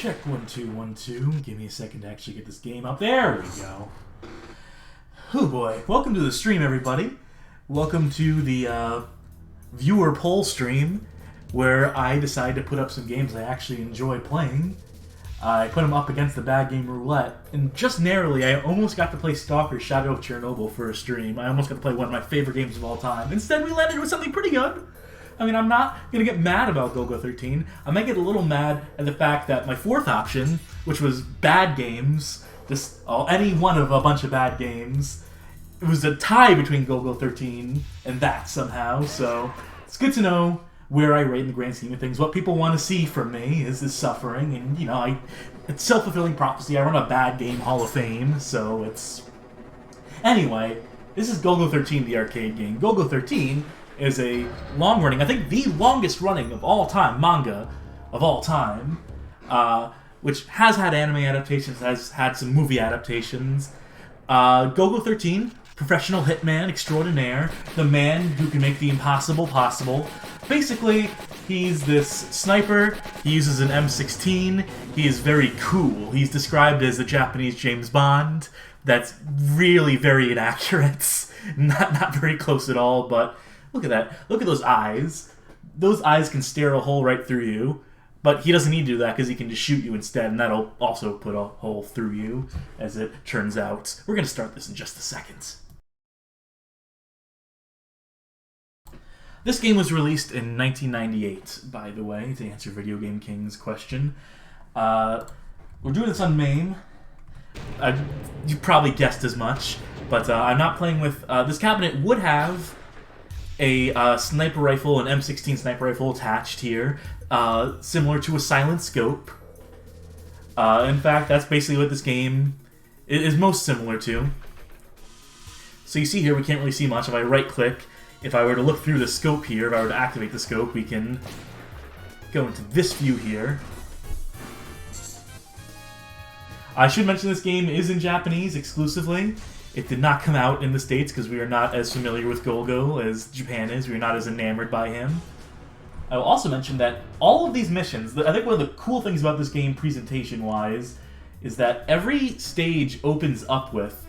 Check 1 2 1 2. Give me a second to actually get this game up. There we go. Oh boy. Welcome to the stream, everybody. Welcome to the viewer poll stream where I decide to put up some games I actually enjoy playing. I put them up against the bad game Roulette, and just narrowly, I almost got to play Stalker Shadow of Chernobyl for a stream. I almost got to play one of my favorite games of all time. Instead, we landed with something pretty good. I mean, I'm not going to get mad about Golgo 13. I might get a little mad at the fact that my fourth option, which was bad games, just any one of a bunch of bad games, it was a tie between Golgo 13 and that somehow, so it's good to know where I rate in the grand scheme of things. What people want to see from me is this suffering, and, you know, it's self-fulfilling prophecy. I run a bad game Hall of Fame, so it's... Anyway, this is Golgo 13, the arcade game. Golgo 13 is a long-running, I think the longest-running of all time, manga of all time, which has had anime adaptations, has had some movie adaptations. Golgo 13, professional hitman extraordinaire, the man who can make the impossible possible. Basically, he's this sniper, he uses an M16, he is very cool. He's described as a Japanese James Bond. That's really very inaccurate. Not very close at all, but look at that. Look at those eyes. Those eyes can stare a hole right through you, but he doesn't need to do that because he can just shoot you instead, and that'll also put a hole through you, as it turns out. We're going to start this in just a second. This game was released in 1998, by the way, to answer Video Game King's question. We're doing this on MAME. You probably guessed as much, but I'm not playing with... this cabinet would have a sniper rifle, an M16 sniper rifle attached here, similar to a silent scope. In fact, that's basically what this game is most similar to. So you see here, we can't really see much. If I right-click, if I were to look through the scope here, if I were to activate the scope, we can go into this view here. I should mention this game is in Japanese exclusively. It did not come out in the States because we are not as familiar with Golgo as Japan is. We are not as enamored by him. I will also mention that all of these missions, I think one of the cool things about this game presentation-wise is that every stage opens up with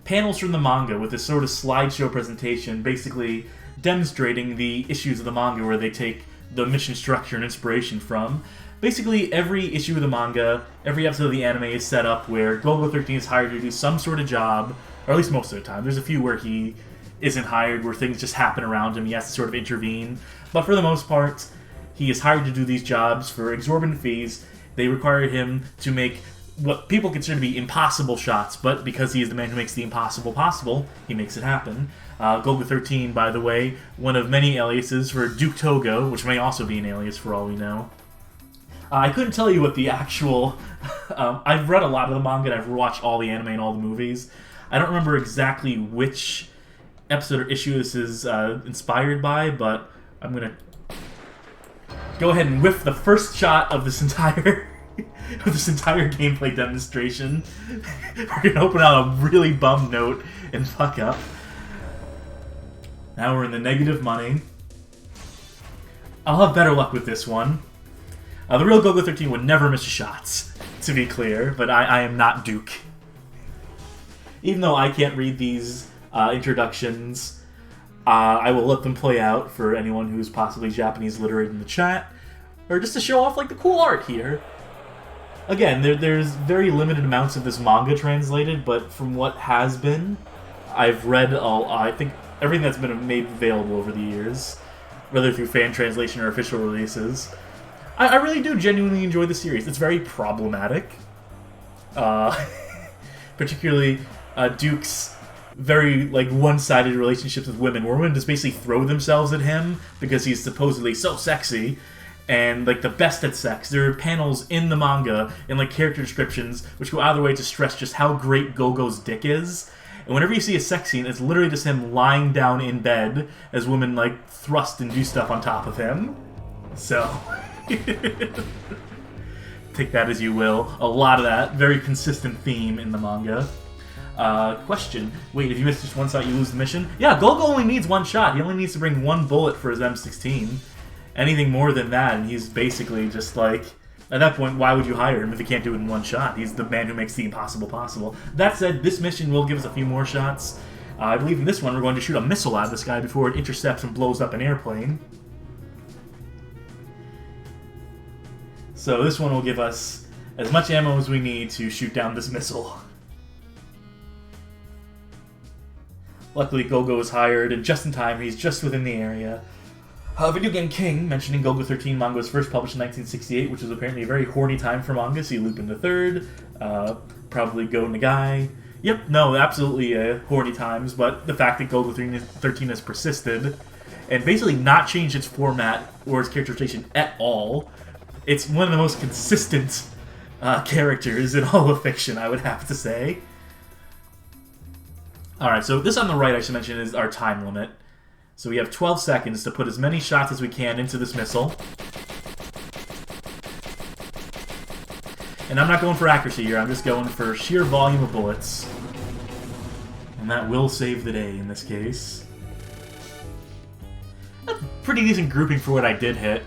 panels from the manga with this sort of slideshow presentation basically demonstrating the issues of the manga where they take the mission structure and inspiration from. Basically, every issue of the manga, every episode of the anime is set up where Golgo 13 is hired to do some sort of job, or at least most of the time. There's a few where he isn't hired, where things just happen around him, he has to sort of intervene. But for the most part, he is hired to do these jobs for exorbitant fees. They require him to make what people consider to be impossible shots, but because he is the man who makes the impossible possible, he makes it happen. Golgo 13, by the way, one of many aliases for Duke Togo, which may also be an alias for all we know. I couldn't tell you what the actual... I've read a lot of the manga, and I've watched all the anime and all the movies. I don't remember exactly which episode or issue this is inspired by, but I'm going to go ahead and whiff the first shot of this entire gameplay demonstration. We're going to open on a really bum note and fuck up. Now we're in the negative money. I'll have better luck with this one. The real Golgo 13 would never miss shots, to be clear, but I am not Duke. Even though I can't read these introductions, I will let them play out for anyone who's possibly Japanese literate in the chat, or just to show off like the cool art here. Again, there's very limited amounts of this manga translated, but from what has been, I've read I think everything that's been made available over the years, whether through fan translation or official releases. I really do genuinely enjoy the series. It's very problematic. Particularly Duke's very one-sided relationships with women, where women just basically throw themselves at him because he's supposedly so sexy and the best at sex. There are panels in the manga and character descriptions which go out of the way to stress just how great Golgo's dick is. And whenever you see a sex scene, it's literally just him lying down in bed as women thrust and do stuff on top of him. So... take that as you will. A lot of that. Very consistent theme in the manga. Question. Wait, if you miss just one shot, you lose the mission? Yeah, Golgo only needs one shot. He only needs to bring one bullet for his M16. Anything more than that, and he's basically just At that point, why would you hire him if he can't do it in one shot? He's the man who makes the impossible possible. That said, this mission will give us a few more shots. I believe in this one we're going to shoot a missile at this guy before it intercepts and blows up an airplane. So this one will give us as much ammo as we need to shoot down this missile. Luckily, Golgo is hired, and just in time, he's just within the area. Video Game King, mentioning Golgo 13, manga was first published in 1968, which was apparently a very horny time for manga. See Lupin III, probably Go Nagai. Yep, no, absolutely horny times, but the fact that Golgo 13 has persisted, and basically not changed its format or its characterization at all, it's one of the most consistent characters in all of fiction, I would have to say. Alright, so this on the right, I should mention, is our time limit. So we have 12 seconds to put as many shots as we can into this missile. And I'm not going for accuracy here, I'm just going for sheer volume of bullets. And that will save the day in this case. That's a pretty decent grouping for what I did hit,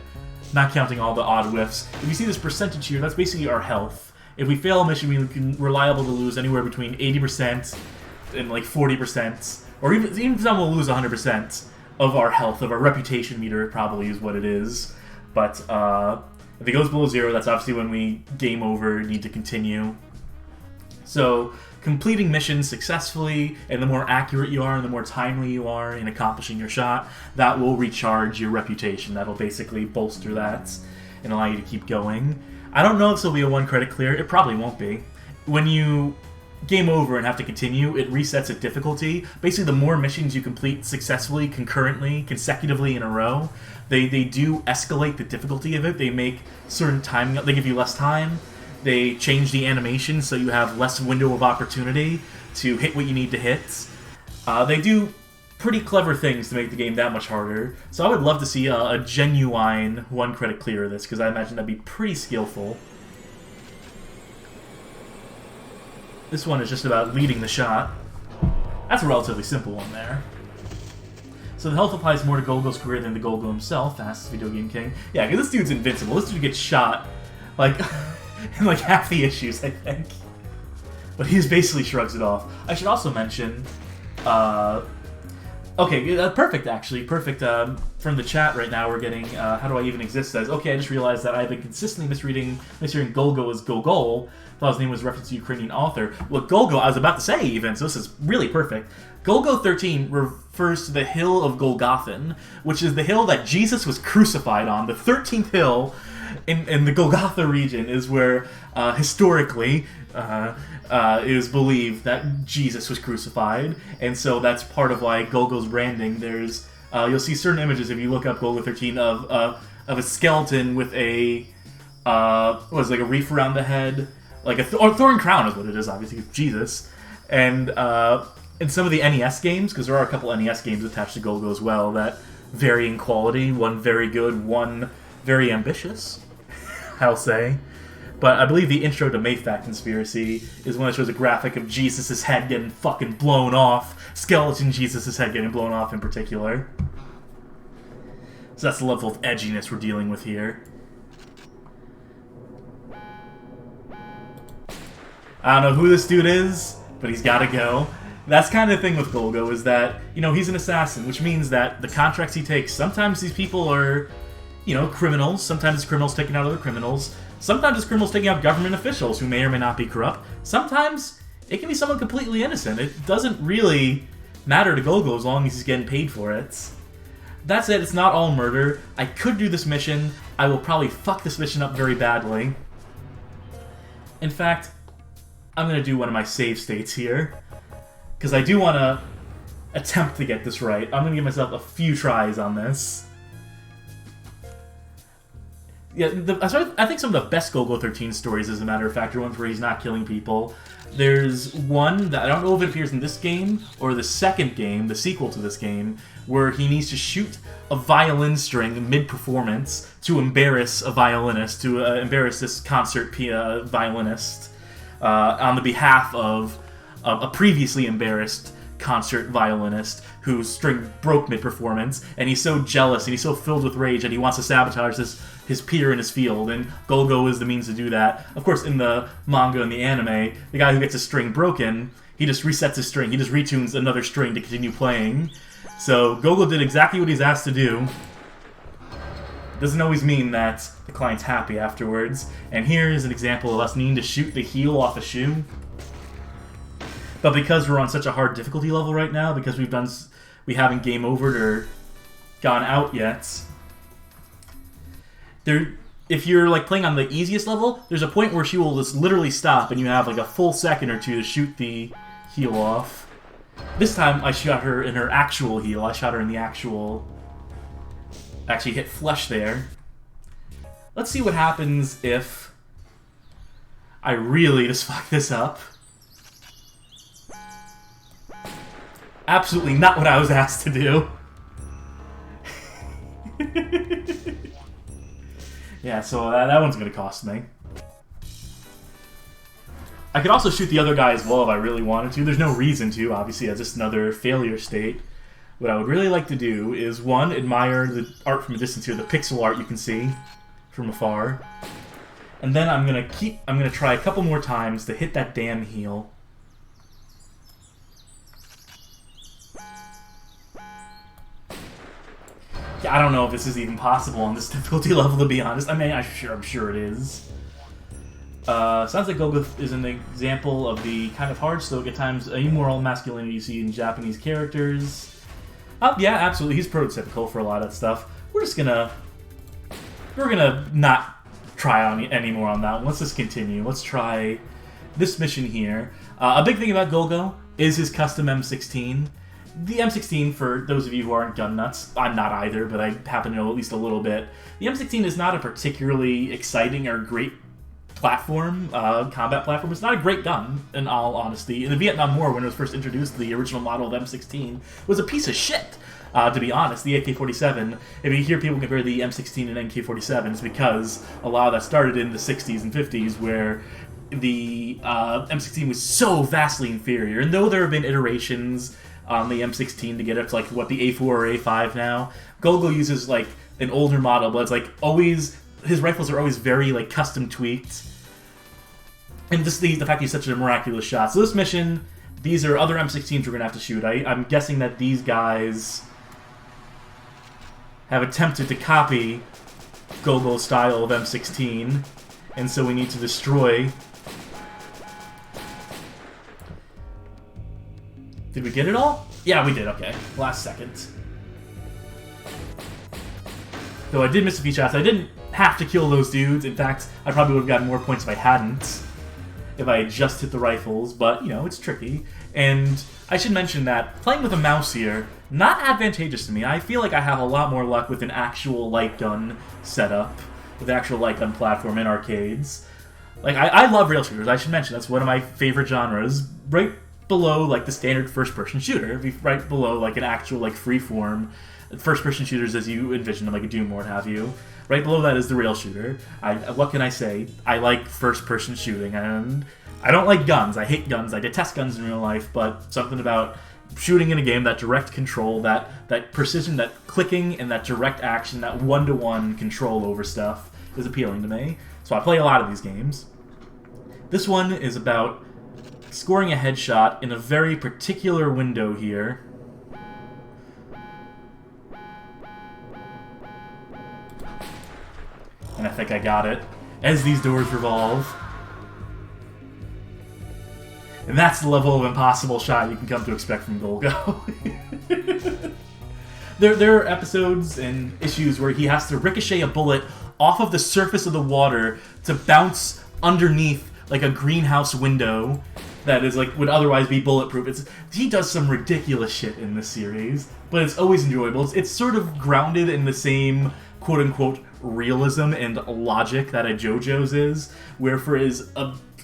not counting all the odd whiffs. If you see this percentage here, that's basically our health. If we fail a mission, we're liable to lose anywhere between 80% and like 40%, or even some will lose 100%. Of our health, of our reputation meter, probably is what it is. But if it goes below 0, that's obviously when we game over, need to continue. So completing missions successfully, and the more accurate you are, and the more timely you are in accomplishing your shot, that will recharge your reputation. That'll basically bolster that and allow you to keep going. I don't know if this will be a 1-credit clear. It probably won't be. When you game over and have to continue, it resets a difficulty. Basically, the more missions you complete successfully, concurrently, consecutively in a row, they do escalate the difficulty of it. They make certain timing, they give you less time. They change the animation so you have less window of opportunity to hit what you need to hit. They do pretty clever things to make the game that much harder. So I would love to see a genuine 1-credit clear of this, because I imagine that'd be pretty skillful. This one is just about leading the shot. That's a relatively simple one there. So the health applies more to Golgo's career than to Golgo himself, asks Video Game King. Yeah, because this dude's invincible. This dude gets shot, like, in like half the issues, I think. But he just basically shrugs it off. I should also mention, okay, perfect actually, perfect. From the chat right now we're getting, How Do I Even Exist says, okay, I just realized that I've been consistently mishearing Golgo as Gogol. Thought his name was a reference to Ukrainian author. Well, Golgo, I was about to say even, so this is really perfect. Golgo 13 refers to the hill of Golgothan, which is the hill that Jesus was crucified on. The 13th hill in the Golgotha region is where, historically, it is believed that Jesus was crucified, and so that's part of why Golgo's branding. There's, you'll see certain images if you look up Golgo 13 of a skeleton with a, like a wreath around the head, like a thorn crown is what it is, obviously, it's Jesus. And in some of the NES games, because there are a couple NES games attached to Golgo as well that vary in quality, one very good, one very ambitious, I'll say. But I believe the intro to Mayfact Conspiracy is one that shows a graphic of Jesus' head getting fucking blown off. Skeleton Jesus' head getting blown off in particular. So that's the level of edginess we're dealing with here. I don't know who this dude is, but he's gotta go. That's kind of the thing with Golgo, is that, you know, he's an assassin, which means that the contracts he takes, sometimes these people are, you know, criminals, sometimes it's criminals taking out other criminals, sometimes it's criminals taking out government officials who may or may not be corrupt, sometimes it can be someone completely innocent. It doesn't really matter to Golgo as long as he's getting paid for it. That said, it's not all murder. I could do this mission. I will probably fuck this mission up very badly. In fact, I'm going to do one of my save states here, because I do want to attempt to get this right. I'm going to give myself a few tries on this. Yeah, I think some of the best Golgo 13 stories, as a matter of fact, are ones where he's not killing people. There's one that I don't know if it appears in this game or the second game, the sequel to this game, where he needs to shoot a violin string mid-performance to embarrass a violinist, to embarrass this concert violinist on the behalf of a previously embarrassed concert violinist whose string broke mid-performance, and he's so jealous and he's so filled with rage that he wants to sabotage his peer in his field, and Golgo is the means to do that. Of course, in the manga and the anime, the guy who gets his string broken, he just resets his string. He just retunes another string to continue playing. So Golgo did exactly what he's asked to do. Doesn't always mean that the client's happy afterwards. And here is an example of us needing to shoot the heel off a shoe. But because we're on such a hard difficulty level right now, because we haven't game overed or gone out yet, if you're like playing on the easiest level, there's a point where she will just literally stop and you have like a full second or two to shoot the heel off. This time I shot her in her actual heel. I shot her in the actual... Actually hit flush there. Let's see what happens if I really just fuck this up. Absolutely not what I was asked to do. Yeah, so that one's gonna cost me. I could also shoot the other guy as well if I really wanted to. There's no reason to, obviously, that's just another failure state. What I would really like to do is, one, admire the art from a distance here, the pixel art you can see from afar. And then I'm gonna try a couple more times to hit that damn heel. Yeah, I don't know if this is even possible on this difficulty level, to be honest. I mean, I'm sure it is. Sounds like Golgo is an example of the kind of hard stoic at times immoral masculinity you see in Japanese characters. Yeah, absolutely. He's prototypical for a lot of that stuff. We're gonna not try on any more on that one. Let's just continue. Let's try this mission here. A big thing about Golgo is his custom M16. The M16, for those of you who aren't gun nuts, I'm not either, but I happen to know at least a little bit. The M16 is not a particularly exciting or great platform, combat platform. It's not a great gun, in all honesty. In the Vietnam War, when it was first introduced, the original model of M16 was a piece of shit, to be honest. The AK-47, if you hear people compare the M16 and MK-47, it's because a lot of that started in the 60s and 50s, where the M16 was so vastly inferior. And though there have been iterations on the M16 to get up to, like, what, the A4 or A5 now, Golgo uses, like, an older model, but it's, like, always... His rifles are always very, like, custom tweaked. And just the fact he's such a miraculous shot. So this mission, these are other M16s we're going to have to shoot. I'm guessing that these guys have attempted to copy Golgo's style of M16. And so we need to destroy... Did we get it all? Yeah, we did, okay. Last second. Though I did miss a few shots. I didn't have to kill those dudes. In fact, I probably would have gotten more points if I hadn't. If I had just hit the rifles, but, you know, it's tricky. And I should mention that playing with a mouse here, not advantageous to me. I feel like I have a lot more luck with an actual light gun setup, with an actual light gun platform in arcades. Like, I love rail shooters, I should mention. That's one of my favorite genres. Right below, like, the standard first-person shooter. Right below, like, an actual, like, free-form first-person shooters as you envision them, like a Doom or what have you. Right below that is the rail shooter. What can I say? I like first-person shooting, and I don't like guns. I hate guns. I detest guns in real life, but something about shooting in a game, that direct control, that precision, that clicking, and that direct action, that one-to-one control over stuff is appealing to me. So I play a lot of these games. This one is about scoring a headshot in a very particular window here. And I think I got it. As these doors revolve. And that's the level of impossible shot you can come to expect from Golgo. There are episodes and issues where he has to ricochet a bullet off of the surface of the water to bounce underneath like a greenhouse window that is like would otherwise be bulletproof. He does some ridiculous shit in this series, but it's always enjoyable. It's sort of grounded in the same quote-unquote realism and logic that a JoJo's is, where for as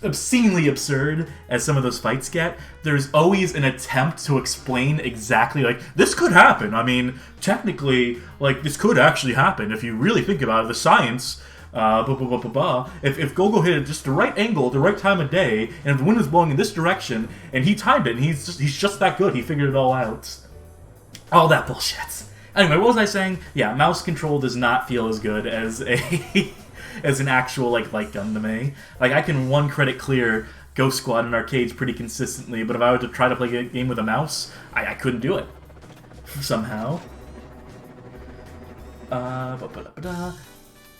obscenely absurd as some of those fights get, there's always an attempt to explain exactly, like, this could happen. I mean, technically, like, this could actually happen if you really think about it. The science If Golgo hit it just the right angle at the right time of day, and if the wind was blowing in this direction, and he timed it, and he's just that good, he figured it all out. All that bullshit. Anyway, what was I saying? Yeah, mouse control does not feel as good as a as an actual light gun to me. Like, I can one credit clear Ghost Squad in arcades pretty consistently, but if I were to try to play a game with a mouse, I couldn't do it somehow.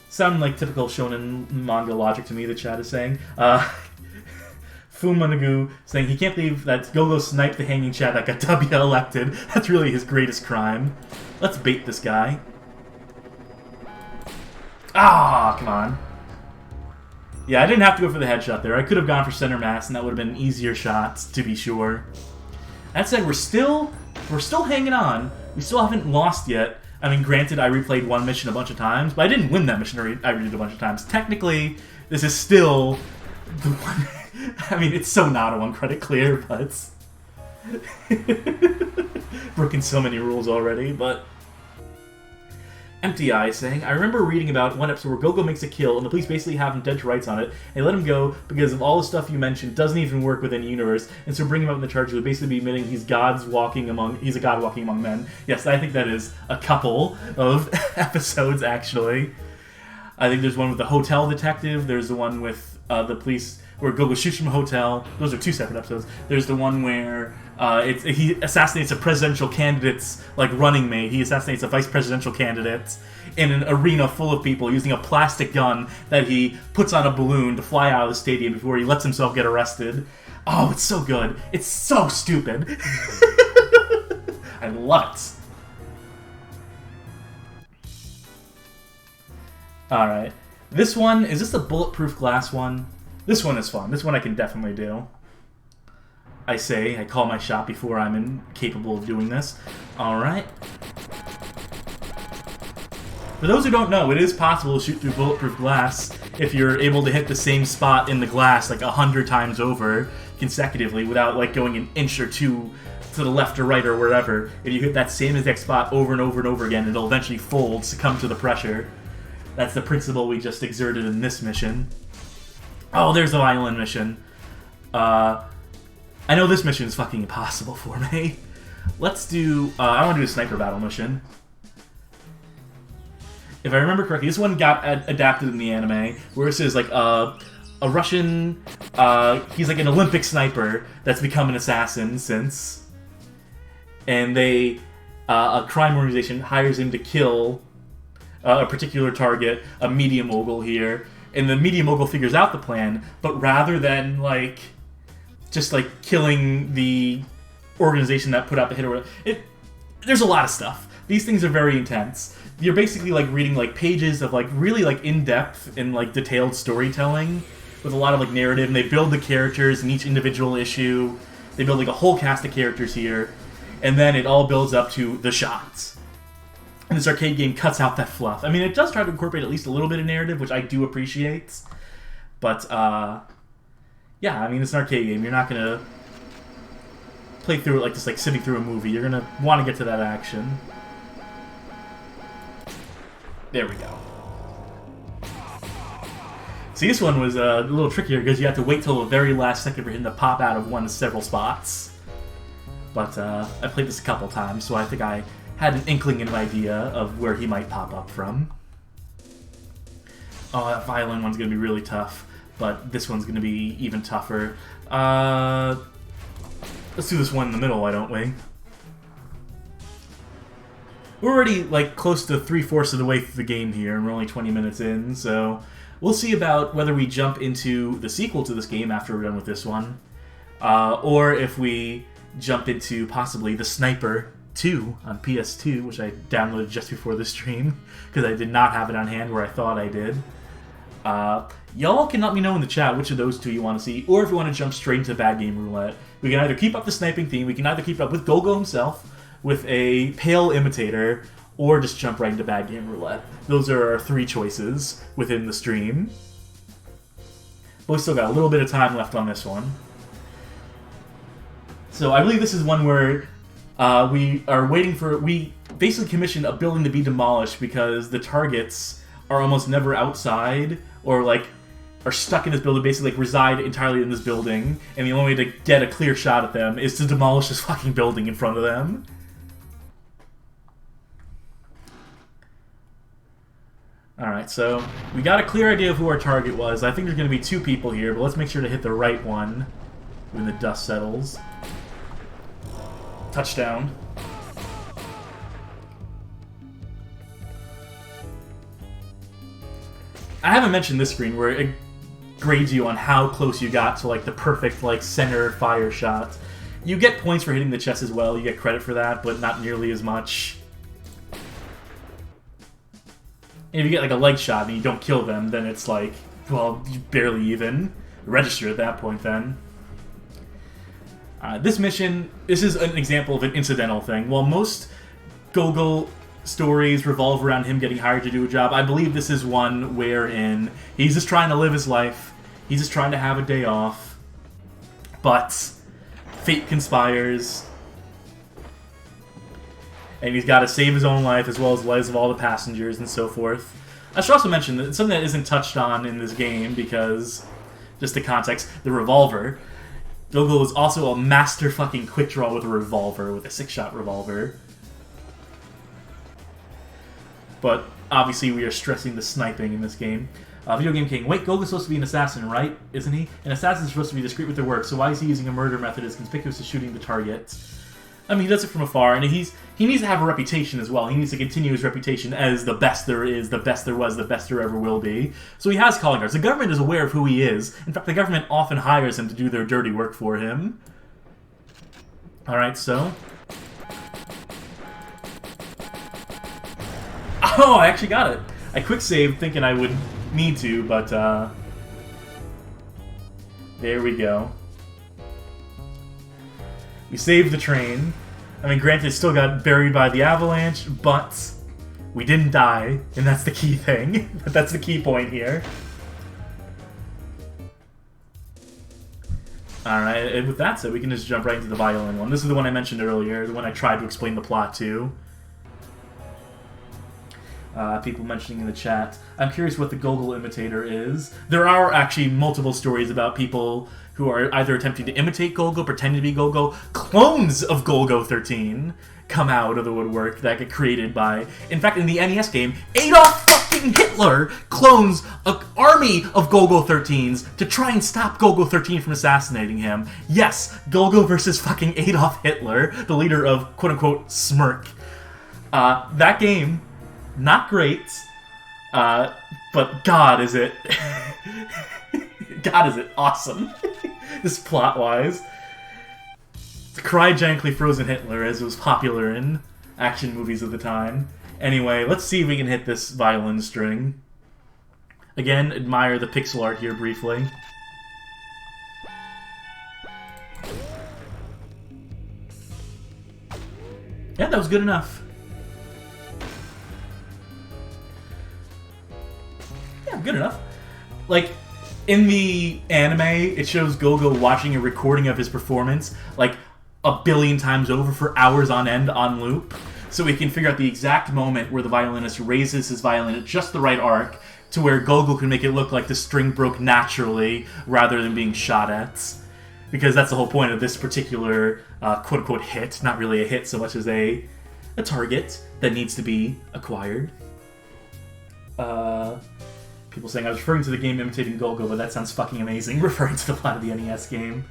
Sounding like typical shonen manga logic to me, the chat is saying. Fumanagu saying he can't believe that Golgo sniped the hanging chat that got W elected. That's really his greatest crime. Let's bait this guy. Ah, come on. Yeah, I didn't have to go for the headshot there. I could have gone for center mass, and that would have been an easier shot, to be sure. That said, we're still hanging on. We still haven't lost yet. I mean, granted, I replayed one mission a bunch of times, but I didn't win that mission. I redid it a bunch of times. Technically, this is still the one. I mean, it's so not a one credit clear, but broken so many rules already. But Empty Eye saying, I remember reading about one episode where Golgo makes a kill, and the police basically have him dead to rights on it, and they let him go because of all the stuff you mentioned doesn't even work within the universe, and so bringing him up in the charges would basically be admitting he's a god walking among men. Yes, I think that is a couple of episodes, actually. I think there's one with the hotel detective, there's the one with the police where Golgo shoots from a hotel. Those are two separate episodes. There's the one where he assassinates a presidential candidate's running mate. He assassinates a vice presidential candidate in an arena full of people using a plastic gun that he puts on a balloon to fly out of the stadium before he lets himself get arrested. Oh, it's so good. It's so stupid. I love it. Alright. This one, is this the bulletproof glass one? This one is fun. This one I can definitely do. I call my shot before I'm capable of doing this. Alright. For those who don't know, it is possible to shoot through bulletproof glass if you're able to hit the same spot in the glass 100 times over consecutively without going an inch or two to the left or right or wherever. If you hit that same exact spot over and over and over again, it'll eventually fold, succumb to the pressure. That's the principle we just exerted in this mission. Oh, there's the violin mission. I know this mission is fucking impossible for me. Let's do... I want to do a sniper battle mission. If I remember correctly, this one got adapted in the anime, where this is a Russian... he's an Olympic sniper that's become an assassin since. And a crime organization hires him to kill a particular target, a media mogul here. And the media mogul figures out the plan, but rather than just killing the organization that put out the hit or whatever, there's a lot of stuff. These things are very intense. You're basically reading pages of really in-depth and detailed storytelling with a lot of narrative, and they build the characters in each individual issue. They build a whole cast of characters here, and then it all builds up to the shots. And this arcade game cuts out that fluff. I mean, it does try to incorporate at least a little bit of narrative, which I do appreciate. But, yeah, I mean, it's an arcade game. You're not going to play through it just sitting through a movie. You're going to want to get to that action. There we go. See, this one was a little trickier because you have to wait till the very last second for him to pop out of one of several spots. But, I played this a couple times, so I think I had an inkling and an idea of where he might pop up from. Oh, that violin one's going to be really tough, but this one's going to be even tougher. Let's do this one in the middle, why don't we? We're already, close to 3/4 of the way through the game here, and we're only 20 minutes in, so we'll see about whether we jump into the sequel to this game after we're done with this one, or if we jump into possibly the Sniper 2 on PS2, which I downloaded just before the stream, because I did not have it on hand where I thought I did. Y'all can let me know in the chat which of those two you want to see, or if you want to jump straight into Bad Game Roulette. We can either keep up the sniping theme, we can either keep it up with Golgo himself, with a pale imitator, or just jump right into Bad Game Roulette. Those are our three choices within the stream. But we still got a little bit of time left on this one. So I believe this is one where we are waiting for... We basically commissioned a building to be demolished because the targets are almost never outside, or like are stuck in this building, basically like reside entirely in this building, and the only way to get a clear shot at them is to demolish this fucking building in front of them. Alright, so we got a clear idea of who our target was. I think there's going to be 2 people here, but let's make sure to hit the right one when the dust settles. Touchdown. I haven't mentioned this screen where it grades you on how close you got to like the perfect like center fire shot. You get points for hitting the chest as well, you get credit for that, but not nearly as much. And if you get like a leg shot and you don't kill them, then it's like, well, you barely even register at that point then. This mission, this is an example of an incidental thing. While most Golgo stories revolve around him getting hired to do a job, I believe this is one wherein he's just trying to live his life. He's just trying to have a day off. But fate conspires. And he's got to save his own life as well as the lives of all the passengers and so forth. I should also mention that something that isn't touched on in this game because, just the context, the revolver. Golgo is also a master fucking quick draw with a revolver, with a 6-shot revolver. But obviously we are stressing the sniping in this game. Video Game King, wait, Golgo's supposed to be an assassin, right? Isn't he? An assassin is supposed to be discreet with their work, so why is he using a murder method as conspicuous as shooting the target? I mean, he does it from afar, and he needs to have a reputation as well. He needs to continue his reputation as the best there is, the best there was, the best there ever will be. So he has calling cards. The government is aware of who he is. In fact, the government often hires him to do their dirty work for him. Alright, so... Oh, I actually got it! I quick saved thinking I would need to, but there we go. We saved the train. I mean, granted, it still got buried by the avalanche, but we didn't die, and that's the key thing. That's the key point here. Alright, and with that said, we can just jump right into the violin one. This is the one I mentioned earlier, the one I tried to explain the plot to. People mentioning in the chat. I'm curious what the Golgo imitator is. There are actually multiple stories about people who are either attempting to imitate Golgo, pretending to be Golgo. Clones of Golgo 13 come out of the woodwork that get created by... In fact, in the NES game, Adolf fucking Hitler clones an army of Golgo 13s to try and stop Golgo 13 from assassinating him. Yes, Golgo versus fucking Adolf Hitler, the leader of quote-unquote Smirk. That game... Not great, but God is it... God is it awesome. This plot-wise. Cryogenically frozen Hitler, as it was popular in action movies of the time. Anyway, let's see if we can hit this violin string. Again, admire the pixel art here briefly. Yeah, that was good enough. Good enough. Like, in the anime, it shows Golgo watching a recording of his performance, like, 1 billion times over for hours on end on loop, so we can figure out the exact moment where the violinist raises his violin at just the right arc to where Golgo can make it look like the string broke naturally rather than being shot at. Because that's the whole point of this particular quote-unquote hit. Not really a hit so much as a target that needs to be acquired. People saying I was referring to the game imitating Golgo, but that sounds fucking amazing, referring to the plot of the NES game.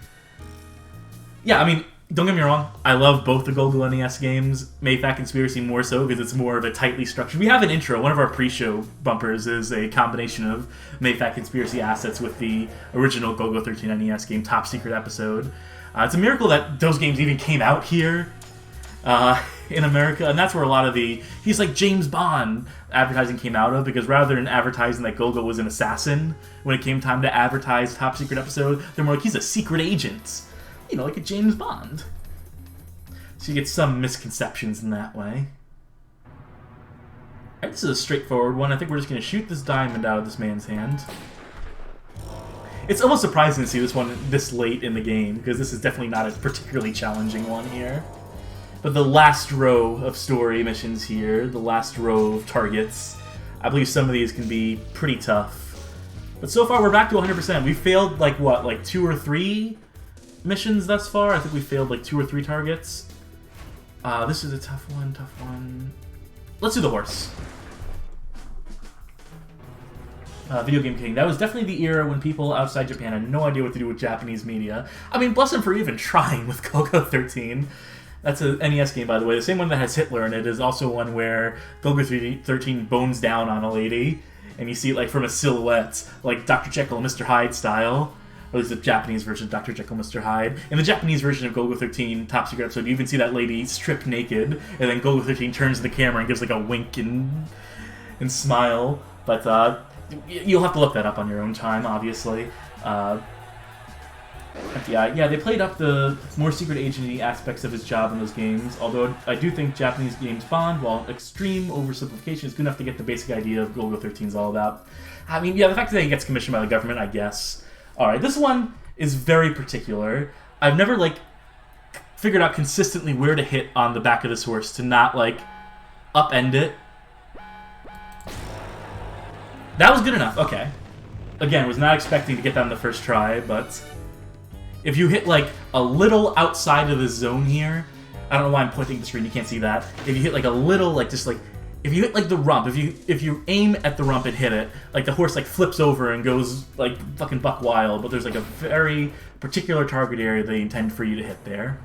Yeah, I mean, don't get me wrong, I love both the Golgo NES games, Mayfac Conspiracy more so, because it's more of a tightly structured... We have an intro, one of our pre-show bumpers is a combination of Mayfac Conspiracy assets with the original Golgo 13 NES game, Top Secret episode. It's a miracle that those games even came out here in America, and that's where a lot of the... He's like James Bond advertising came out of, because rather than advertising that Golgo was an assassin, when it came time to advertise Top Secret episode, they're more like, he's a secret agent. You know, like a James Bond. So you get some misconceptions in that way. Alright, this is a straightforward one. I think we're just going to shoot this diamond out of this man's hand. It's almost surprising to see this one this late in the game, because this is definitely not a particularly challenging one here. But the last row of story missions here, the last row of targets, I believe some of these can be pretty tough. But so far, we're back to 100%. We failed, like, what, like 2 or 3 missions thus far? I think we failed, like, 2 or 3 targets. This is a tough one. Let's do the horse. Video Game King. That was definitely the era when people outside Japan had no idea what to do with Japanese media. I mean, bless them for even trying with Golgo 13. That's a NES game, by the way. The same one that has Hitler in it is also one where Golgo 13 bones down on a lady, and you see it like from a silhouette, like Dr. Jekyll and Mr. Hyde style. Or at least the Japanese version of Dr. Jekyll and Mr. Hyde. In the Japanese version of Golgo 13 Top Secret episode, you even see that lady stripped naked, and then Golgo 13 turns to the camera and gives like a wink and smile. But you'll have to look that up on your own time, obviously. Yeah, they played up the more secret agency aspects of his job in those games, although I do think Japanese games bond, while extreme oversimplification is good enough to get the basic idea of Golgo 13 is all about. I mean, yeah, the fact that he gets commissioned by the government, I guess. Alright, this one is very particular. I've never, like, figured out consistently where to hit on the back of this horse to not, like, upend it. That was good enough, okay. Again, was not expecting to get that on the first try, but if you hit, like, a little outside of the zone here, I don't know why I'm pointing at the screen, you can't see that. If you hit, like, a little, like, just, like, if you hit, like, the rump, if you aim at the rump and hit it, like, the horse, like, flips over and goes, like, fucking buck wild, but there's, like, a very particular target area they intend for you to hit there.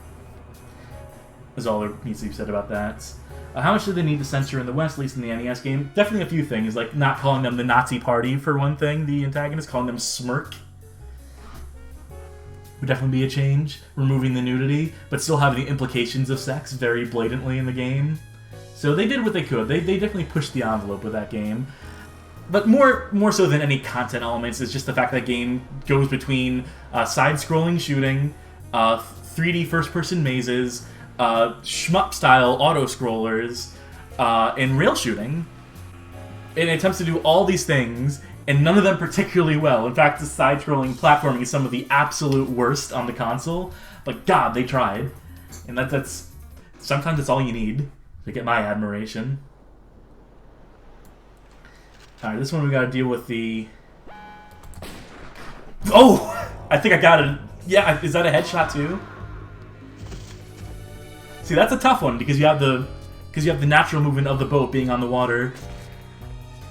That's all there needs to be said about that. How much do they need to censor in the West, at least in the NES game? Definitely a few things, like not calling them the Nazi Party, for one thing, the antagonist, calling them Smirk. Would definitely be a change. Removing the nudity, but still having the implications of sex very blatantly in the game. So they did what they could. They definitely pushed the envelope with that game. But more so than any content elements is just the fact that game goes between side-scrolling shooting, 3D first-person mazes, shmup-style auto-scrollers, and rail shooting. And it attempts to do all these things, and none of them particularly well. In fact, the side-scrolling platforming is some of the absolute worst on the console. But God, they tried. And that's sometimes it's all you need to get my admiration. Alright, this one we gotta deal with the... Oh! I think I got it. Yeah, is that a headshot too? See, that's a tough one because you have the natural movement of the boat being on the water.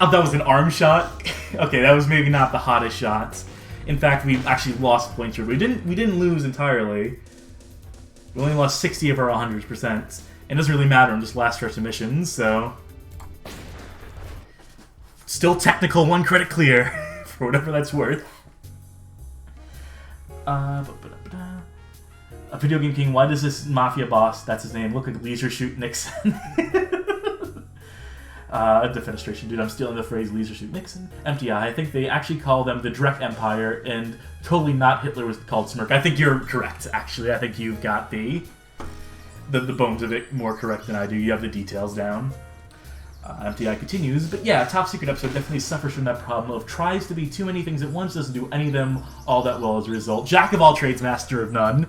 Oh, that was an arm shot. Okay, that was maybe not the hottest shot. In fact, we actually lost points here. We didn't lose entirely. We only lost 60 of our 100%. It doesn't really matter in this last stretch of missions, so still technical 1 credit clear for whatever that's worth. A Video Game King, why does this mafia boss, that's his name, look like Leisure Shoot Nixon? Defenestration, dude, I'm stealing the phrase Leisure Shoot Nixon. MTI, I think they actually call them the Direct Empire, and totally not Hitler was called Smirk. I think you're correct, actually. I think you've got the bones of it more correct than I do. You have the details down. MTI continues, but yeah, Top Secret episode definitely suffers from that problem of tries to be too many things at once, doesn't do any of them all that well as a result. Jack of all trades, master of none,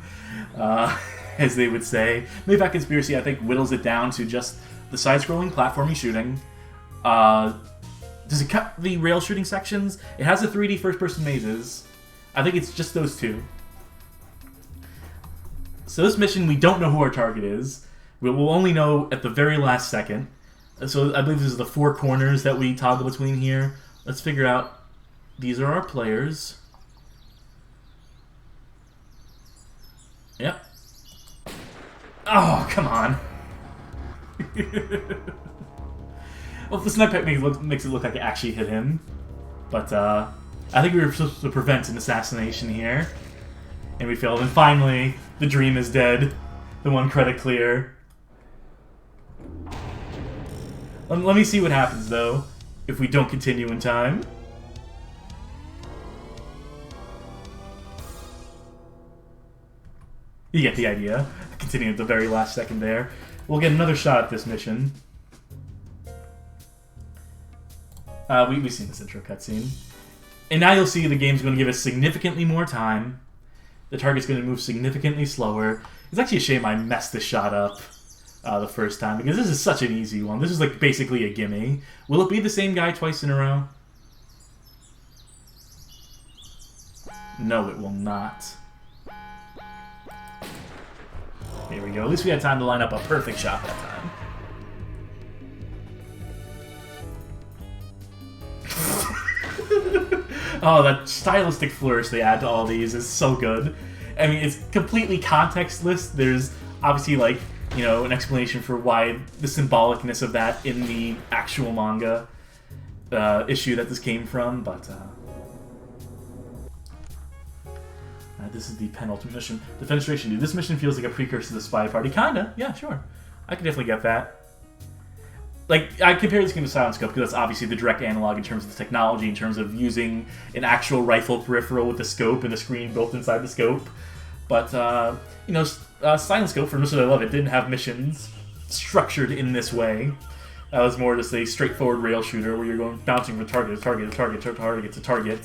as they would say. Mayback Conspiracy, I think, whittles it down to just the side-scrolling platforming shooting. Does it cut the rail shooting sections? It has the 3D first-person mazes. I think it's just those two. So this mission, we don't know who our target is. We will only know at the very last second. So I believe this is the 4 corners that we toggle between here. Let's figure out. These are our players. Yep. Oh, come on. Well, the sniper makes it look like it actually hit him. But I think we were supposed to prevent an assassination here. And we failed. And finally, the dream is dead. The 1 credit clear. Let me see what happens, though, if we don't continue in time. You get the idea. Continue at the very last second there. We'll get another shot at this mission. We've seen this intro cutscene. And now you'll see the game's going to give us significantly more time. The target's going to move significantly slower. It's actually a shame I messed this shot up the first time, because this is such an easy one. This is like basically a gimme. Will it be the same guy twice in a row? No, it will not. Here we go. At least we had time to line up a perfect shot that time. Oh, that stylistic flourish they add to all these is so good. I mean, it's completely contextless. There's obviously, like, you know, an explanation for why the symbolicness of that in the actual manga issue that this came from, but this is the penultimate mission. The Fenestration Dude. This mission feels like a precursor to the Spy Party. Kinda. Yeah, sure. I can definitely get that. Like, I compare this game to Silent Scope because that's obviously the direct analog in terms of the technology, in terms of using an actual rifle peripheral with a scope and a screen built inside the scope. But, you know, Silent Scope, for much as I love it, didn't have missions structured in this way. That was more just a straightforward rail shooter where you're going bouncing from target to target to target to target to target.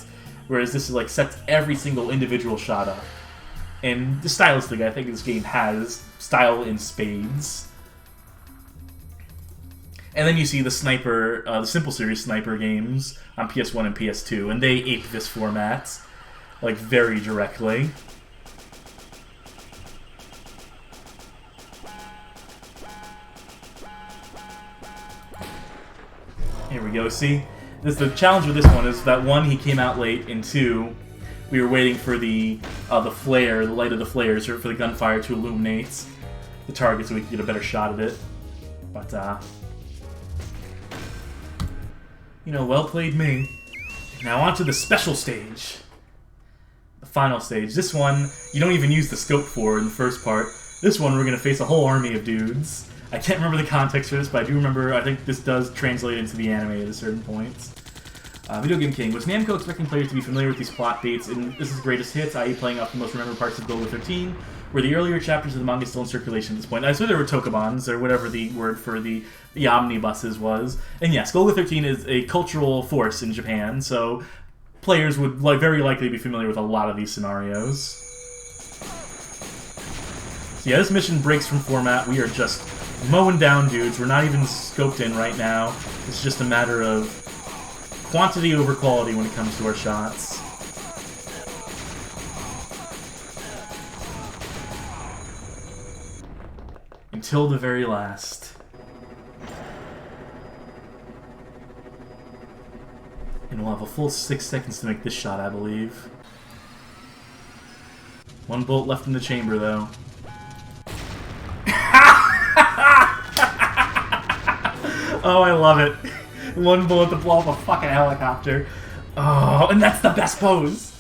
Whereas this is like sets every single individual shot up. And the stylistic, I think this game has style in spades. And then you see the sniper, the Simple Series sniper games on PS1 and PS2, and they ape this format, like, very directly. Here we go, see? The challenge with this one is that, one, he came out late, and two, we were waiting for the flare, the light of the flares, or for the gunfire to illuminate the target so we could get a better shot at it. But, you know, well played me. Now on to the special stage. The final stage. This one, you don't even use the scope for in the first part. This one, we're going to face a whole army of dudes. I can't remember the context for this, but I do remember, I think this does translate into the anime at a certain point. Video Game King. Was Namco expecting players to be familiar with these plot beats in This Is Greatest Hits, i.e. playing off the most remembered parts of Golgo 13? Were the earlier chapters of the manga still in circulation at this point? I swear there were Tokobans, or whatever the word for the omnibuses was. And yes, Golgo 13 is a cultural force in Japan, so players would very likely be familiar with a lot of these scenarios. So yeah, this mission breaks from format. We are just mowing down dudes. We're not even scoped in right now. It's just a matter of quantity over quality when it comes to our shots. Until the very last. And we'll have a full 6 seconds to make this shot, I believe. One bolt left in the chamber, though. Oh, I love it. One bullet to blow up a fucking helicopter. Oh, and that's the best pose.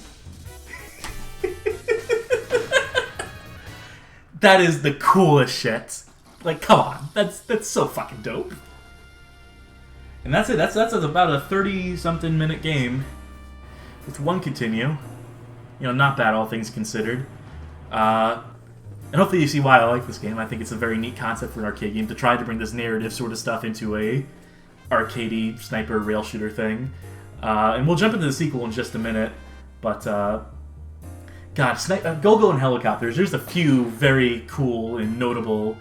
That is the coolest shit. Like, come on. That's so fucking dope. And that's it. That's about a 30-something minute game. With one continue. You know, not bad, all things considered. And hopefully you see why I like this game. I think it's a very neat concept for an arcade game to try to bring this narrative sort of stuff into a arcadey sniper rail shooter thing. And we'll jump into the sequel in just a minute. But, God, Golgo and helicopters. There's a few very cool and notable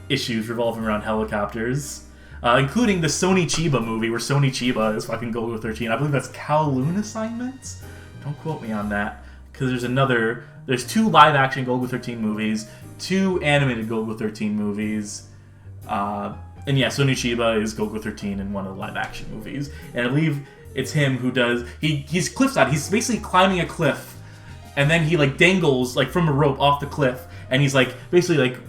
issues revolving around helicopters. Including the Sony Chiba movie, where Sony Chiba is fucking Golgo 13. I believe that's Kowloon Assignments? Don't quote me on that. Because there's 2 live-action Golgo 13 movies, 2 animated Golgo 13 movies, and yeah, Sony Chiba is Golgo 13 in one of the live-action movies. And I believe it's him who does... He's cliffside. He's basically climbing a cliff, and then he, like, dangles, like, from a rope off the cliff, and he's, like, basically, like,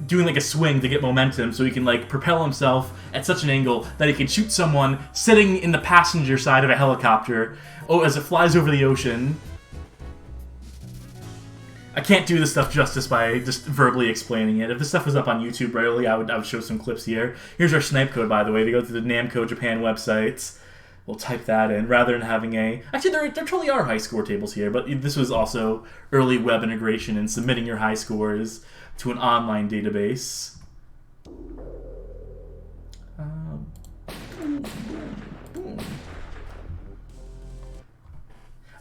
doing, like, a swing to get momentum so he can, like, propel himself at such an angle that he can shoot someone sitting in the passenger side of a helicopter as it flies over the ocean. I can't do this stuff justice by just verbally explaining it. If this stuff was up on YouTube regularly, I would show some clips here. Here's our snipe code, by the way. They go to the Namco Japan websites. We'll type that in, rather than having a... Actually, there totally are high score tables here, but this was also early web integration and submitting your high scores to an online database.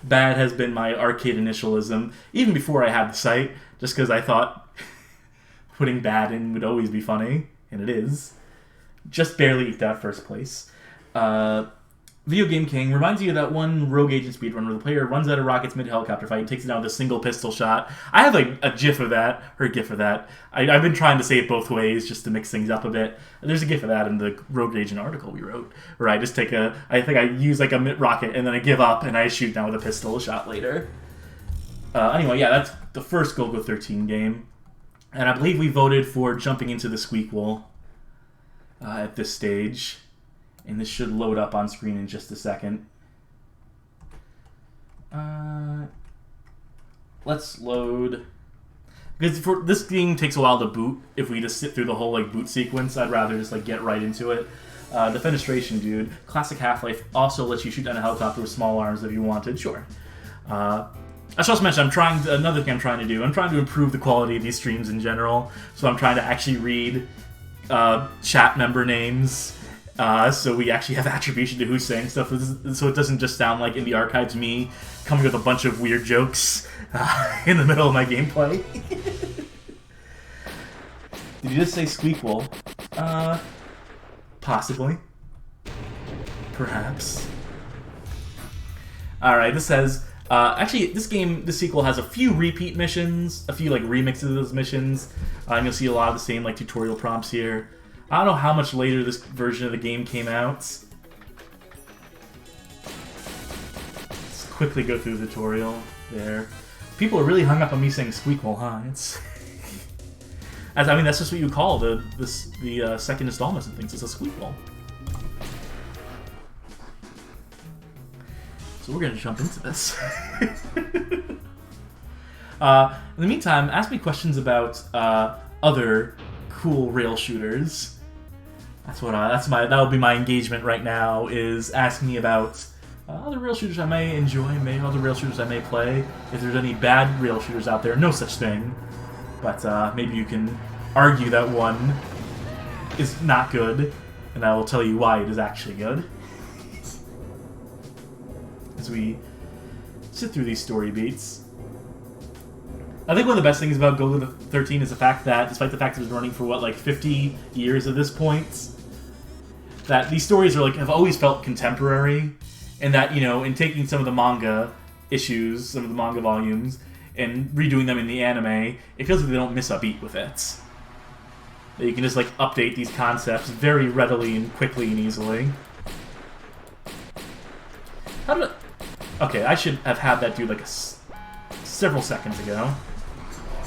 Bad has been my arcade initialism, even before I had the site, just because I thought putting bad in would always be funny. and it is. Just barely eked out first place. Video Game King reminds you of that one Rogue Agent speedrun where the player runs out of rockets mid-helicopter fight and takes it down with a single pistol shot. I have like a GIF of that, or a GIF of that. I've been trying to say it both ways just to mix things up a bit. There's a GIF of that in the Rogue Agent article we wrote, where I just take I think I use like a mid-rocket and then I give up and I shoot down with a pistol shot later. Anyway, yeah, that's the first Golgo 13 game. And I believe we voted for jumping into the Squeakquel at this stage. And this should load up on screen in just a second. Let's load. Because for this game takes a while to boot. If we just sit through the whole like boot sequence, I'd rather just like get right into it. The Fenestration dude, classic Half-Life, also lets you shoot down a helicopter with small arms if you wanted. Sure. I should also mention another thing I'm trying to do. I'm trying to improve the quality of these streams in general. So I'm trying to actually read chat member names. So we actually have attribution to who's saying stuff, so it doesn't just sound like in the archives me coming with a bunch of weird jokes in the middle of my gameplay. Did you just say Squeakquel? Possibly. Perhaps. Alright, this says... actually, this sequel has a few repeat missions, a few like remixes of those missions, and you'll see a lot of the same like tutorial prompts here. I don't know how much later this version of the game came out. Let's quickly go through the tutorial there. People are really hung up on me saying Squeakquel, huh? It's I mean, that's just what you call the second installment and things. It's a Squeakquel. So we're gonna jump into this. In the meantime, ask me questions about other cool rail shooters. That would be my engagement right now, is asking me about other rail shooters I may enjoy, other rail shooters I may play. If there's any bad rail shooters out there, no such thing. But maybe you can argue that one is not good, and I will tell you why it is actually good. As we sit through these story beats. I think one of the best things about Golgo 13 is the fact that, despite the fact that it's running for, what, like 50 years at this point, that these stories are have always felt contemporary, and that, in taking some of the manga issues, some of the manga volumes, and redoing them in the anime, it feels like they don't miss a beat with it. That you can just, update these concepts very readily and quickly and easily. Okay, I should have had that dude, several seconds ago.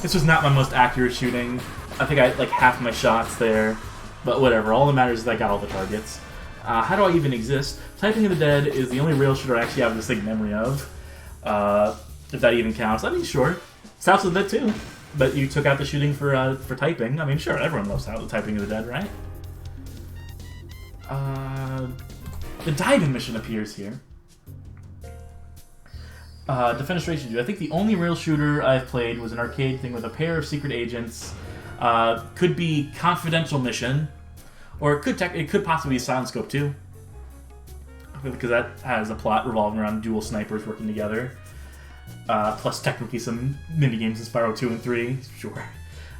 This was not my most accurate shooting. I think I half my shots there, but whatever. All that matters is that I got all the targets. How do I even exist? Typing of the Dead is the only rail shooter I actually have a distinct memory of. If that even counts. I mean, sure. South of the Dead too, but you took out the shooting for typing. I mean, sure, everyone loves the Typing of the Dead, right? The diving mission appears here. Defenestration dude. I think the only rail shooter I've played was an arcade thing with a pair of secret agents. Could be confidential mission, or it could possibly be Silent Scope 2, because that has a plot revolving around dual snipers working together. Plus technically some mini games in Spyro 2 and 3. Sure.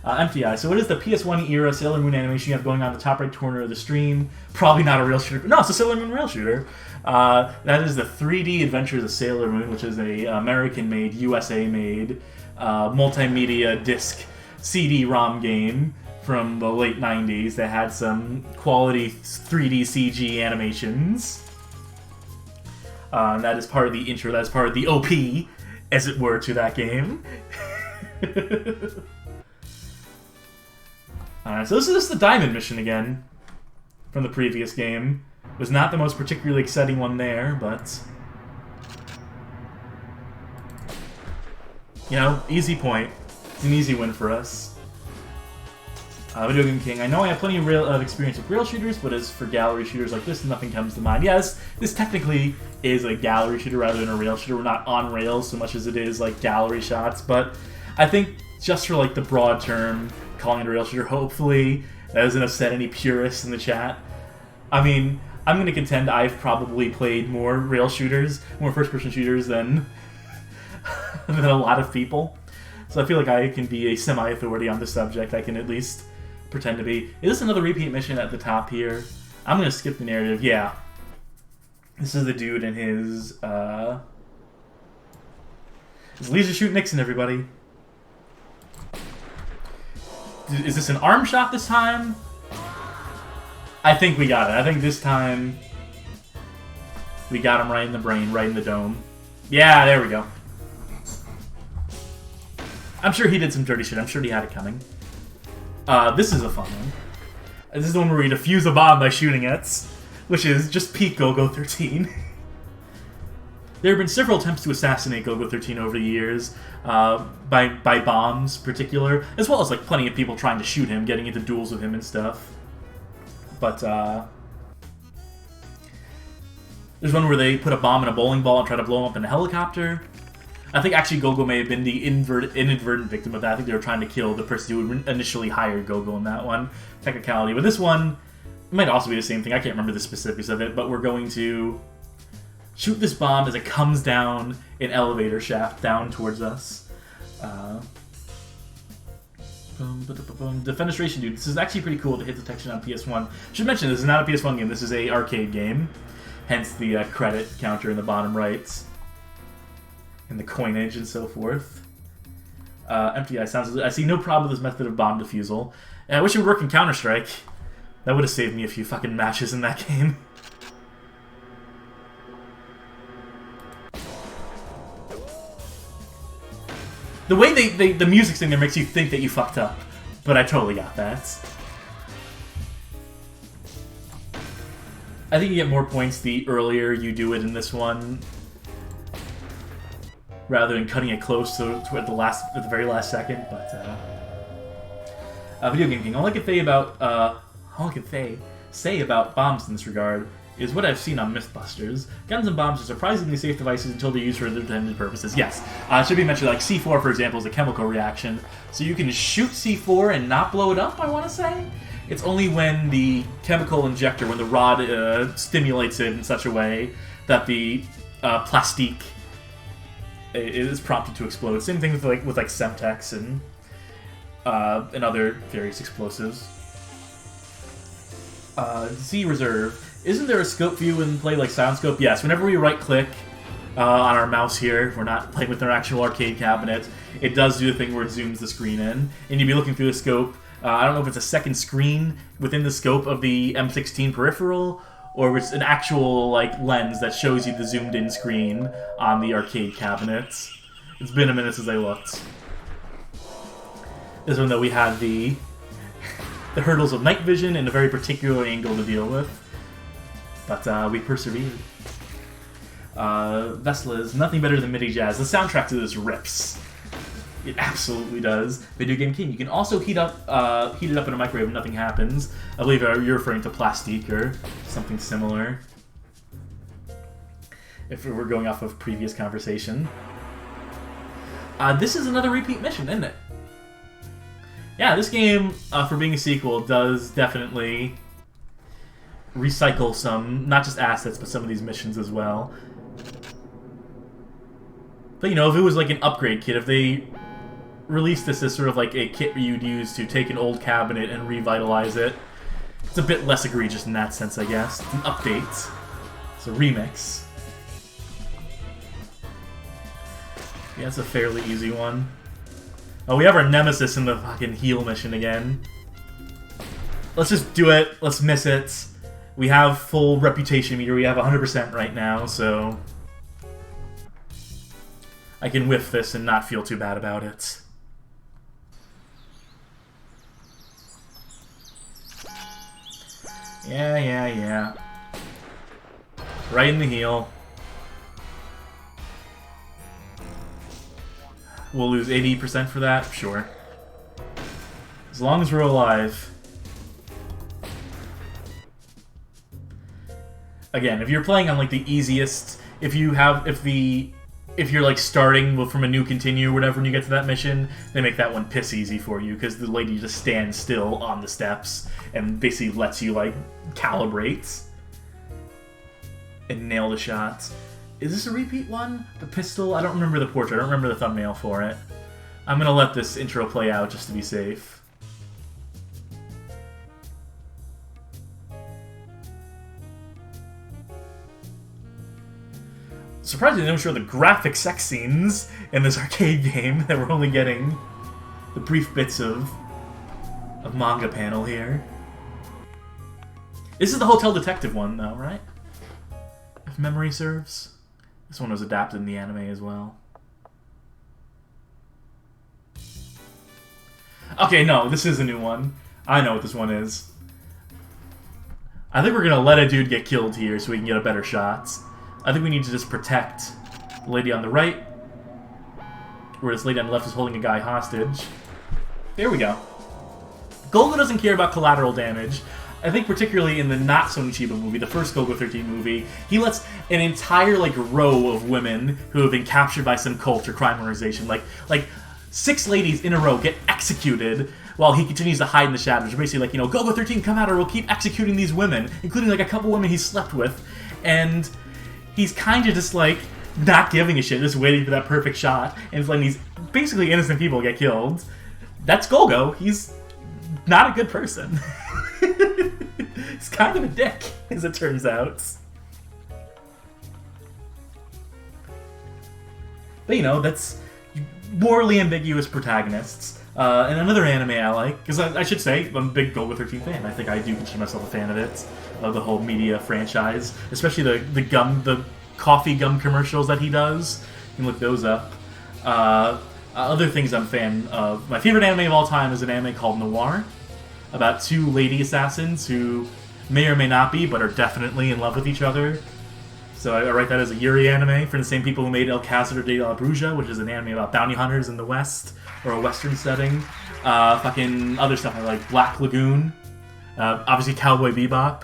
MTI. So what is the PS1 era Sailor Moon animation you have going on the top right corner of the stream? Probably not a rail shooter. No, it's a Sailor Moon rail shooter. That is the 3D Adventures of Sailor Moon, which is a American-made, USA-made, multimedia disc CD-ROM game from the late 90s that had some quality 3D CG animations. That is part of the intro, that is part of the OP, as it were, to that game. Alright, so this is the diamond mission again from the previous game. It was not the most particularly exciting one there, but easy point. It's an easy win for us. Video Game King. I know I have plenty of experience with rail shooters, but as for gallery shooters like this, nothing comes to mind. Yes, this technically is a gallery shooter rather than a rail shooter. We're not on rails so much as it is gallery shots, but I think just for the broad term, calling it a rail shooter, hopefully that doesn't upset any purists in the chat. I mean, I'm going to contend I've probably played more rail shooters, more first-person shooters than a lot of people. So I feel like I can be a semi-authority on the subject. I can at least pretend to be. Is this another repeat mission at the top here? I'm gonna skip the narrative. Yeah. This is the dude and his laser shoot Nixon, everybody. Is this an arm shot this time? I think we got it. I think this time we got him right in the brain, right in the dome. Yeah, there we go. I'm sure he did some dirty shit. I'm sure he had it coming. This is a fun one. This is the one where we defuse a bomb by shooting it, which is just peak Golgo 13. There have been several attempts to assassinate Golgo 13 over the years, by bombs in particular, as well as like plenty of people trying to shoot him, getting into duels with him and stuff. But there's one where they put a bomb in a bowling ball and try to blow him up in a helicopter. I think actually Golgo may have been the inadvertent victim of that. I think they were trying to kill the person who initially hired Golgo in that one. Technicality. But this one, it might also be the same thing. I can't remember the specifics of it, but we're going to shoot this bomb as it comes down an elevator shaft down towards us. Defenestration, dude. This is actually pretty cool, the hit detection on PS1. Should mention, this is not a PS1 game. This is a arcade game. Hence the credit counter in the bottom right. And the coinage and so forth. Empty eye sounds. I see no problem with this method of bomb defusal. And I wish it would work in Counter-Strike. That would have saved me a few fucking matches in that game. The way the music's in there makes you think that you fucked up. But I totally got that. I think you get more points the earlier you do it in this one, rather than cutting it close to at the very last second. But Video Game King. All I can say about bombs in this regard is what I've seen on Mythbusters. Guns and bombs are surprisingly safe devices until they're used for their intended purposes. Yes, it should be mentioned, like C4, for example, is a chemical reaction. So you can shoot C4 and not blow it up, I want to say? It's only when the chemical injector, when the rod stimulates it in such a way that the plastique is prompted to explode. Same thing with Semtex and other various explosives. Z Reserve. Isn't there a scope view in play like Silent Scope? Yes. Whenever we right-click on our mouse here, we're not playing with our actual arcade cabinet, it does do the thing where it zooms the screen in, and you'd be looking through the scope. I don't know if it's a second screen within the scope of the M16 peripheral, or if it's an actual lens that shows you the zoomed-in screen on the arcade cabinet. It's been a minute since I looked. This one, though, we had the hurdles of night vision and a very particular angle to deal with. But we persevered. Vesla is nothing better than MIDI jazz. The soundtrack to this rips. It absolutely does. Video Game King. You can also heat it up in a microwave and nothing happens. I believe you're referring to plastique or something similar. If we're going off of previous conversation. This is another repeat mission, isn't it? Yeah, this game, for being a sequel, does definitely recycle some, not just assets, but some of these missions as well. But, if it was like an upgrade kit, if they released this as sort of like a kit you'd use to take an old cabinet and revitalize it, it's a bit less egregious in that sense, I guess. It's an update. It's a remix. Yeah, it's a fairly easy one. Oh, we have our nemesis in the fucking heal mission again. Let's just do it. Let's miss it. We have full reputation meter. We have 100% right now, so I can whiff this and not feel too bad about it. Yeah. Right in the heel. We'll lose 80% for that? Sure. As long as we're alive. Again, if you're playing on the easiest, if you're starting from a new continue or whatever when you get to that mission, they make that one piss easy for you because the lady just stands still on the steps and basically lets you calibrate and nail the shots. Is this a repeat one? The pistol? I don't remember the portrait. I don't remember the thumbnail for it. I'm gonna let this intro play out just to be safe. Surprisingly, they don't show the graphic sex scenes in this arcade game that we're only getting the brief bits of manga panel here. This is the Hotel Detective one, though, right? If memory serves. This one was adapted in the anime as well. Okay, no, this is a new one. I know what this one is. I think we're gonna let a dude get killed here so we can get a better shot. I think we need to just protect the lady on the right, where this lady on the left is holding a guy hostage. There we go. Golgo doesn't care about collateral damage. I think particularly in the not-so-Nichiba movie, the first Golgo 13 movie, he lets an entire, like, row of women who have been captured by some cult or crime organization, like 6 ladies in a row get executed while he continues to hide in the shadows. Basically, like, you know, Golgo 13, come out or we'll keep executing these women, including, like, a couple women he slept with, and he's kind of just, like, not giving a shit, just waiting for that perfect shot, and it's letting these basically innocent people get killed. That's Golgo. He's not a good person. He's kind of a dick, as it turns out. But, you know, that's morally ambiguous protagonists. And another anime I like, because I should say, I'm a big Golgo 13 fan. I think I do consider myself a fan of it, of the whole media franchise, especially the coffee gum commercials that he does. You can look those up. Other things I'm a fan of. My favorite anime of all time is an anime called Noir, about 2 lady assassins who may or may not be, but are definitely in love with each other. So I write that as a Yuri anime from the same people who made El Cazador de la Bruja, which is an anime about bounty hunters in the West, or a Western setting. Fucking other stuff like Black Lagoon, obviously Cowboy Bebop.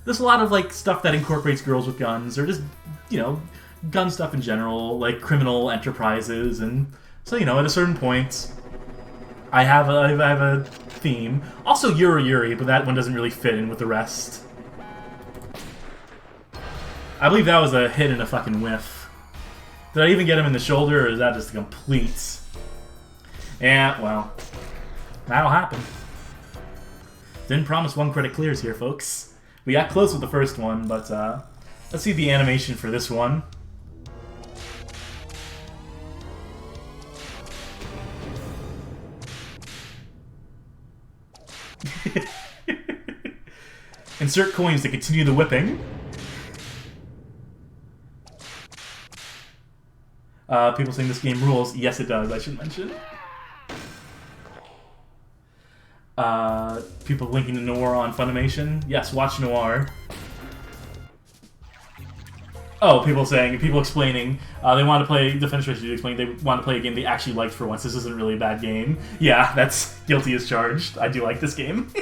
There's a lot of like stuff that incorporates girls with guns, or just, you know, gun stuff in general, like criminal enterprises, and so, you know, at a certain point, I have a theme. Also Yuri, but that one doesn't really fit in with the rest. I believe that was a hit and a fucking whiff. Did I even get him in the shoulder, or is that just a complete... Yeah, well, that'll happen. Didn't promise 1 credit clears here, folks. We got close with the first one, but let's see the animation for this one. Insert coins to continue the whipping. People saying this game rules. Yes, it does, I should mention. People linking to Noir on Funimation. Yes, watch Noir. Oh, people explaining. They want to play, the Finnish Racers explaining they want to play a game they actually liked for once. This isn't really a bad game. Yeah, that's guilty as charged. I do like this game.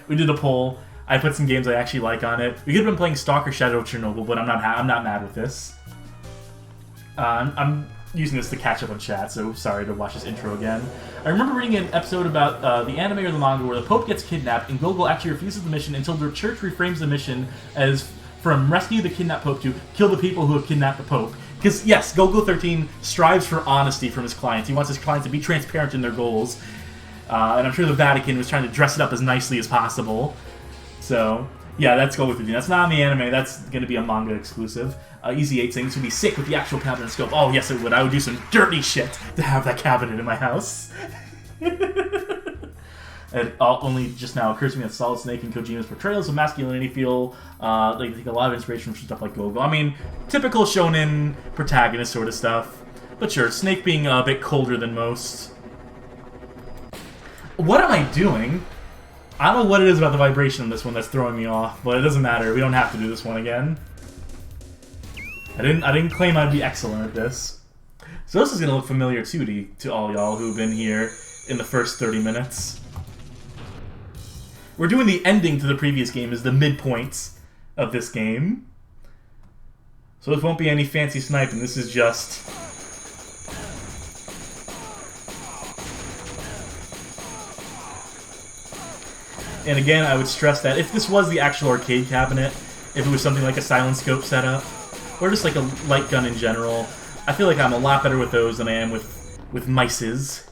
We did a poll. I put some games I actually like on it. We could have been playing Stalker Shadow of Chernobyl, but I'm not mad with this. I'm using this to catch up on chat, so sorry to watch this intro again. I remember reading an episode about the anime or the manga where the Pope gets kidnapped and Golgo actually refuses the mission until the church reframes the mission as from rescue the kidnapped Pope to kill the people who have kidnapped the Pope. Because, yes, Golgo 13 strives for honesty from his clients. He wants his clients to be transparent in their goals. And I'm sure the Vatican was trying to dress it up as nicely as possible. So, yeah, that's Golgo 13. That's not in the anime. That's going to be a manga exclusive. Easy 8 saying this would be sick with the actual cabinet scope. Oh, yes, it would. I would do some dirty shit to have that cabinet in my house. It only just now occurs to me that Solid Snake and Kojima's portrayals of masculinity feel they take a lot of inspiration from stuff like Golgo. I mean, typical shonen protagonist sort of stuff. But sure, Snake being a bit colder than most. What am I doing? I don't know what it is about the vibration in this one that's throwing me off, but it doesn't matter. We don't have to do this one again. I didn't claim I'd be excellent at this. So this is going to look familiar too to all y'all who've been here in the first 30 minutes. We're doing the ending to the previous game as the midpoint of this game. So this won't be any fancy sniping. This is just... And again, I would stress that if this was the actual arcade cabinet, if it was something like a silent scope setup, or just like a light gun in general, I feel like I'm a lot better with those than I am with mices.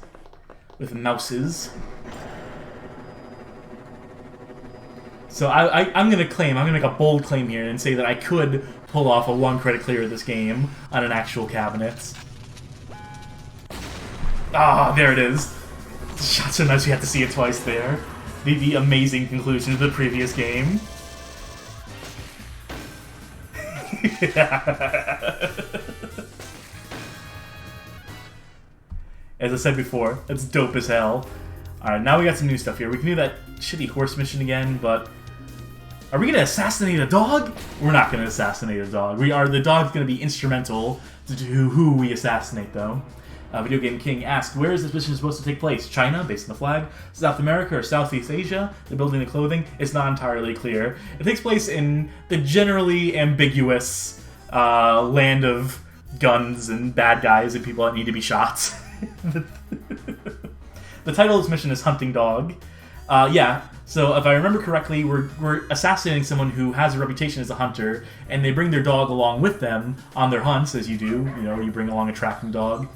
With mouses. So I'm going to make a bold claim here and say that I could pull off a 1-credit clear of this game on an actual cabinet. Ah, there it is. Shot so nice you have to see it twice there. The amazing conclusion of the previous game. As I said before, it's dope as hell. Alright, now we got some new stuff here. We can do that shitty horse mission again, but... Are we going to assassinate a dog? We're not going to assassinate a dog. The dog's going to be instrumental to who we assassinate, though. Video Game King asked, where is this mission supposed to take place? China, based on the flag? South America or Southeast Asia? The building the clothing? It's not entirely clear. It takes place in the generally ambiguous land of guns and bad guys and people that need to be shot. The title of this mission is Hunting Dog. Yeah, so if I remember correctly, we're assassinating someone who has a reputation as a hunter, and they bring their dog along with them on their hunts, as you do. You know, you bring along a tracking dog.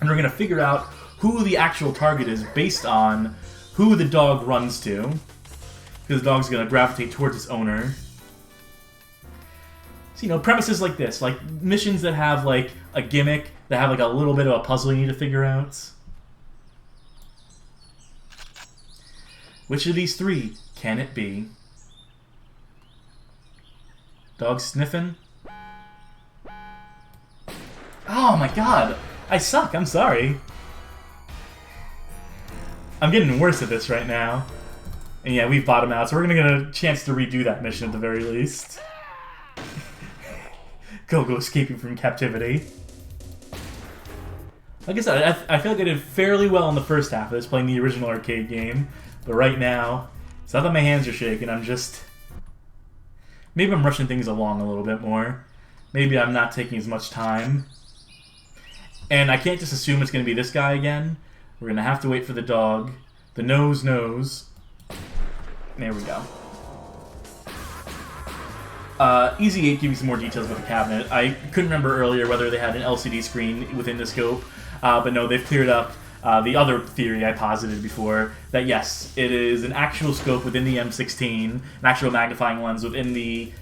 And we're going to figure out who the actual target is based on who the dog runs to. Because the dog's going to gravitate towards its owner. So, you know, premises like this. Like, missions that have, like, a gimmick, that have, like, a little bit of a puzzle you need to figure out. Which of these three can it be? Dog sniffing? Oh my god! I suck, I'm sorry. I'm getting worse at this right now. And yeah, we've bottomed out, so we're gonna get a chance to redo that mission at the very least. Golgo escaping from captivity. Like I said, I feel like I did fairly well in the first half of this, playing the original arcade game. But right now, it's not that my hands are shaking, I'm just... Maybe I'm rushing things along a little bit more. Maybe I'm not taking as much time. And I can't just assume it's going to be this guy again. We're going to have to wait for the dog. The nose knows. There we go. Easy 8 gives you some more details about the cabinet. I couldn't remember earlier whether they had an LCD screen within the scope. But no, they've cleared up the other theory I posited before. That yes, it is an actual scope within the M16. An actual magnifying lens within the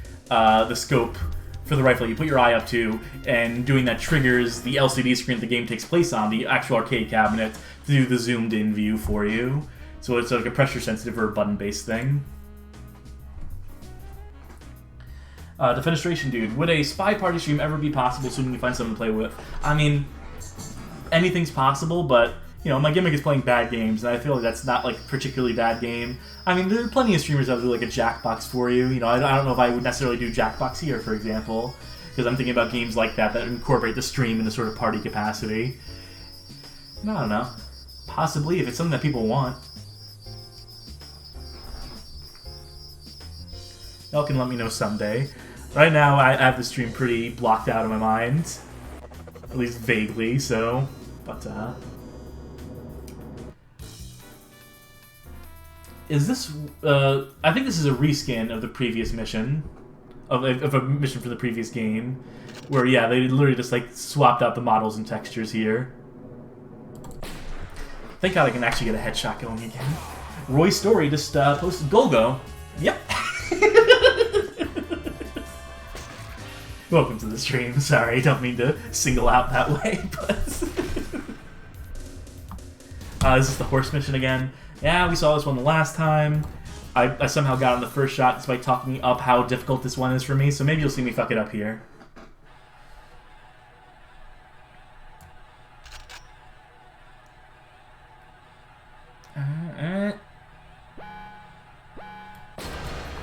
scope for the rifle you put your eye up to, and doing that triggers the LCD screen that the game takes place on, the actual arcade cabinet, to do the zoomed-in view for you. So it's like a pressure-sensitive or button-based thing. Defenestration dude, would a spy party stream ever be possible assuming you find someone to play with? I mean, anything's possible, but, you know, my gimmick is playing bad games, and I feel like that's not, like, a particularly bad game. I mean, there are plenty of streamers that do, like, a Jackbox for you. You know, I don't know if I would necessarily do Jackbox here, for example, because I'm thinking about games like that incorporate the stream in a sort of party capacity. I don't know. Possibly, if it's something that people want. Y'all can let me know someday. Right now, I have the stream pretty blocked out of my mind. At least vaguely, so... But, is this... I think this is a reskin of the previous mission. Of a mission for the previous game. Where, yeah, they literally just, like, swapped out the models and textures here. Thank God I can actually get a headshot going again. Roy Story just posted Golgo. Yep. Welcome to the stream. Sorry, don't mean to single out that way, but... Is this the horse mission again? Yeah, we saw this one the last time. I somehow got on the first shot despite talking up how difficult this one is for me, so maybe you'll see me fuck it up here.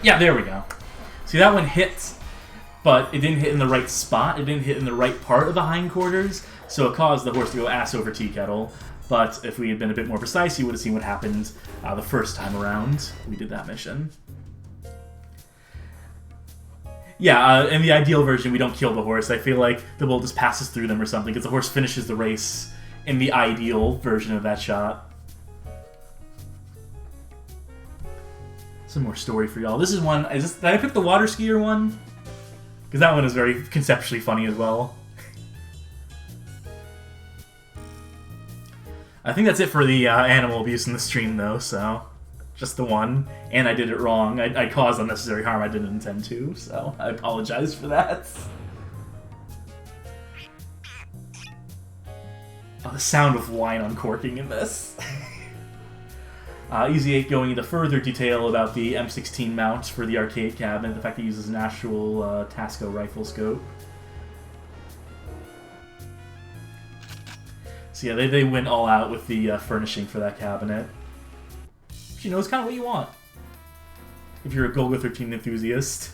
Yeah, there we go. See, that one hit, but it didn't hit in the right spot. It didn't hit in the right part of the hindquarters, so it caused the horse to go ass over tea kettle. But if we had been a bit more precise, you would have seen what happened the first time around we did that mission. Yeah, in the ideal version, we don't kill the horse. I feel like the bullet just passes through them or something, because the horse finishes the race in the ideal version of that shot. Some more story for y'all. This is one... did I pick the water skier one? Because that one is very conceptually funny as well. I think that's it for the animal abuse in the stream, though, so... just the one, and I did it wrong. I caused unnecessary harm I didn't intend to, so I apologize for that. Oh, the sound of wine uncorking in this. Easy 8 going into further detail about the M16 mounts for the arcade cabinet, the fact that it uses an actual Tasco rifle scope. So yeah, they went all out with the furnishing for that cabinet. Which, you know, it's kind of what you want if you're a Golgo 13 enthusiast.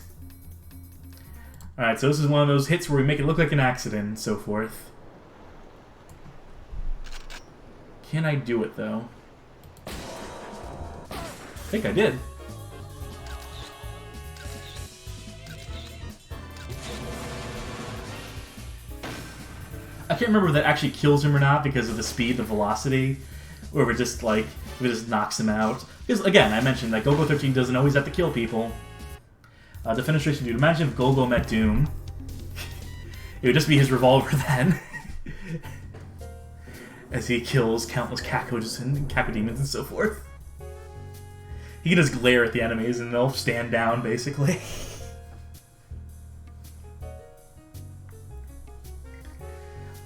Alright, so this is one of those hits where we make it look like an accident and so forth. Can I do it, though? I think I did. I can't remember if that actually kills him or not because of the speed, the velocity, or if it just, like, if it just knocks him out. Because, again, I mentioned that Golgo 13 doesn't always have to kill people. Defenestration Dude. Imagine if Golgo met Doom. It would just be his revolver then. As he kills countless Kakos and Kakodemons and so forth. He can just glare at the enemies and they'll stand down, basically.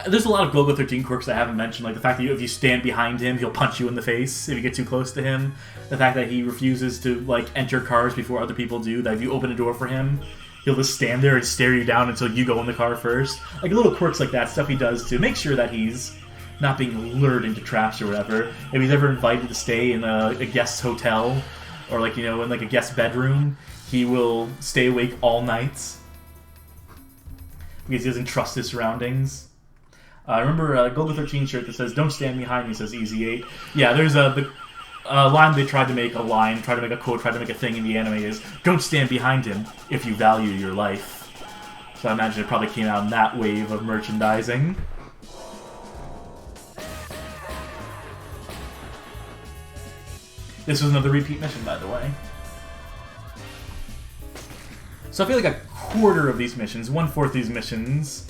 There's a lot of Golgo 13 quirks I haven't mentioned, like the fact that if you stand behind him, he'll punch you in the face if you get too close to him. The fact that he refuses to, like, enter cars before other people do, that if you open a door for him, he'll just stand there and stare you down until you go in the car first. Like, little quirks like that, stuff he does to make sure that he's not being lured into traps or whatever. If he's ever invited to stay in a guest's hotel, or, like, you know, in, like, a guest bedroom, he will stay awake all night because he doesn't trust his surroundings. I remember a Golgo 13 shirt that says, "Don't stand behind me," says Easy 8. Yeah, there's a line they tried to make a line, tried to make a quote, tried to make a thing in the anime is, "Don't stand behind him if you value your life." So I imagine it probably came out in that wave of merchandising. This was another repeat mission, by the way. So I feel like a quarter of these missions, 1/4 of these missions,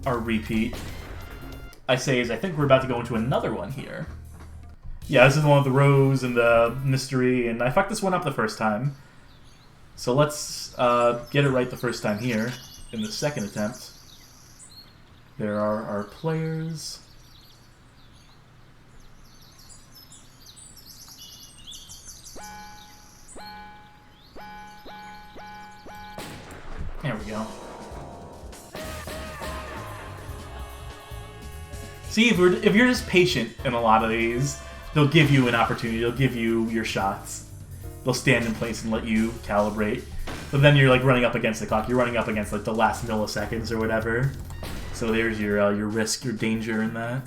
are repeat. I think we're about to go into another one here. Yeah, this is the one with the rose and the mystery, and I fucked this one up the first time. So let's get it right the first time here, in the second attempt. There are our players. There we go. See, if you're just patient in a lot of these, they'll give you an opportunity. They'll give you your shots. They'll stand in place and let you calibrate. But then you're like running up against the clock. You're running up against like the last milliseconds or whatever. So there's your risk, your danger in that.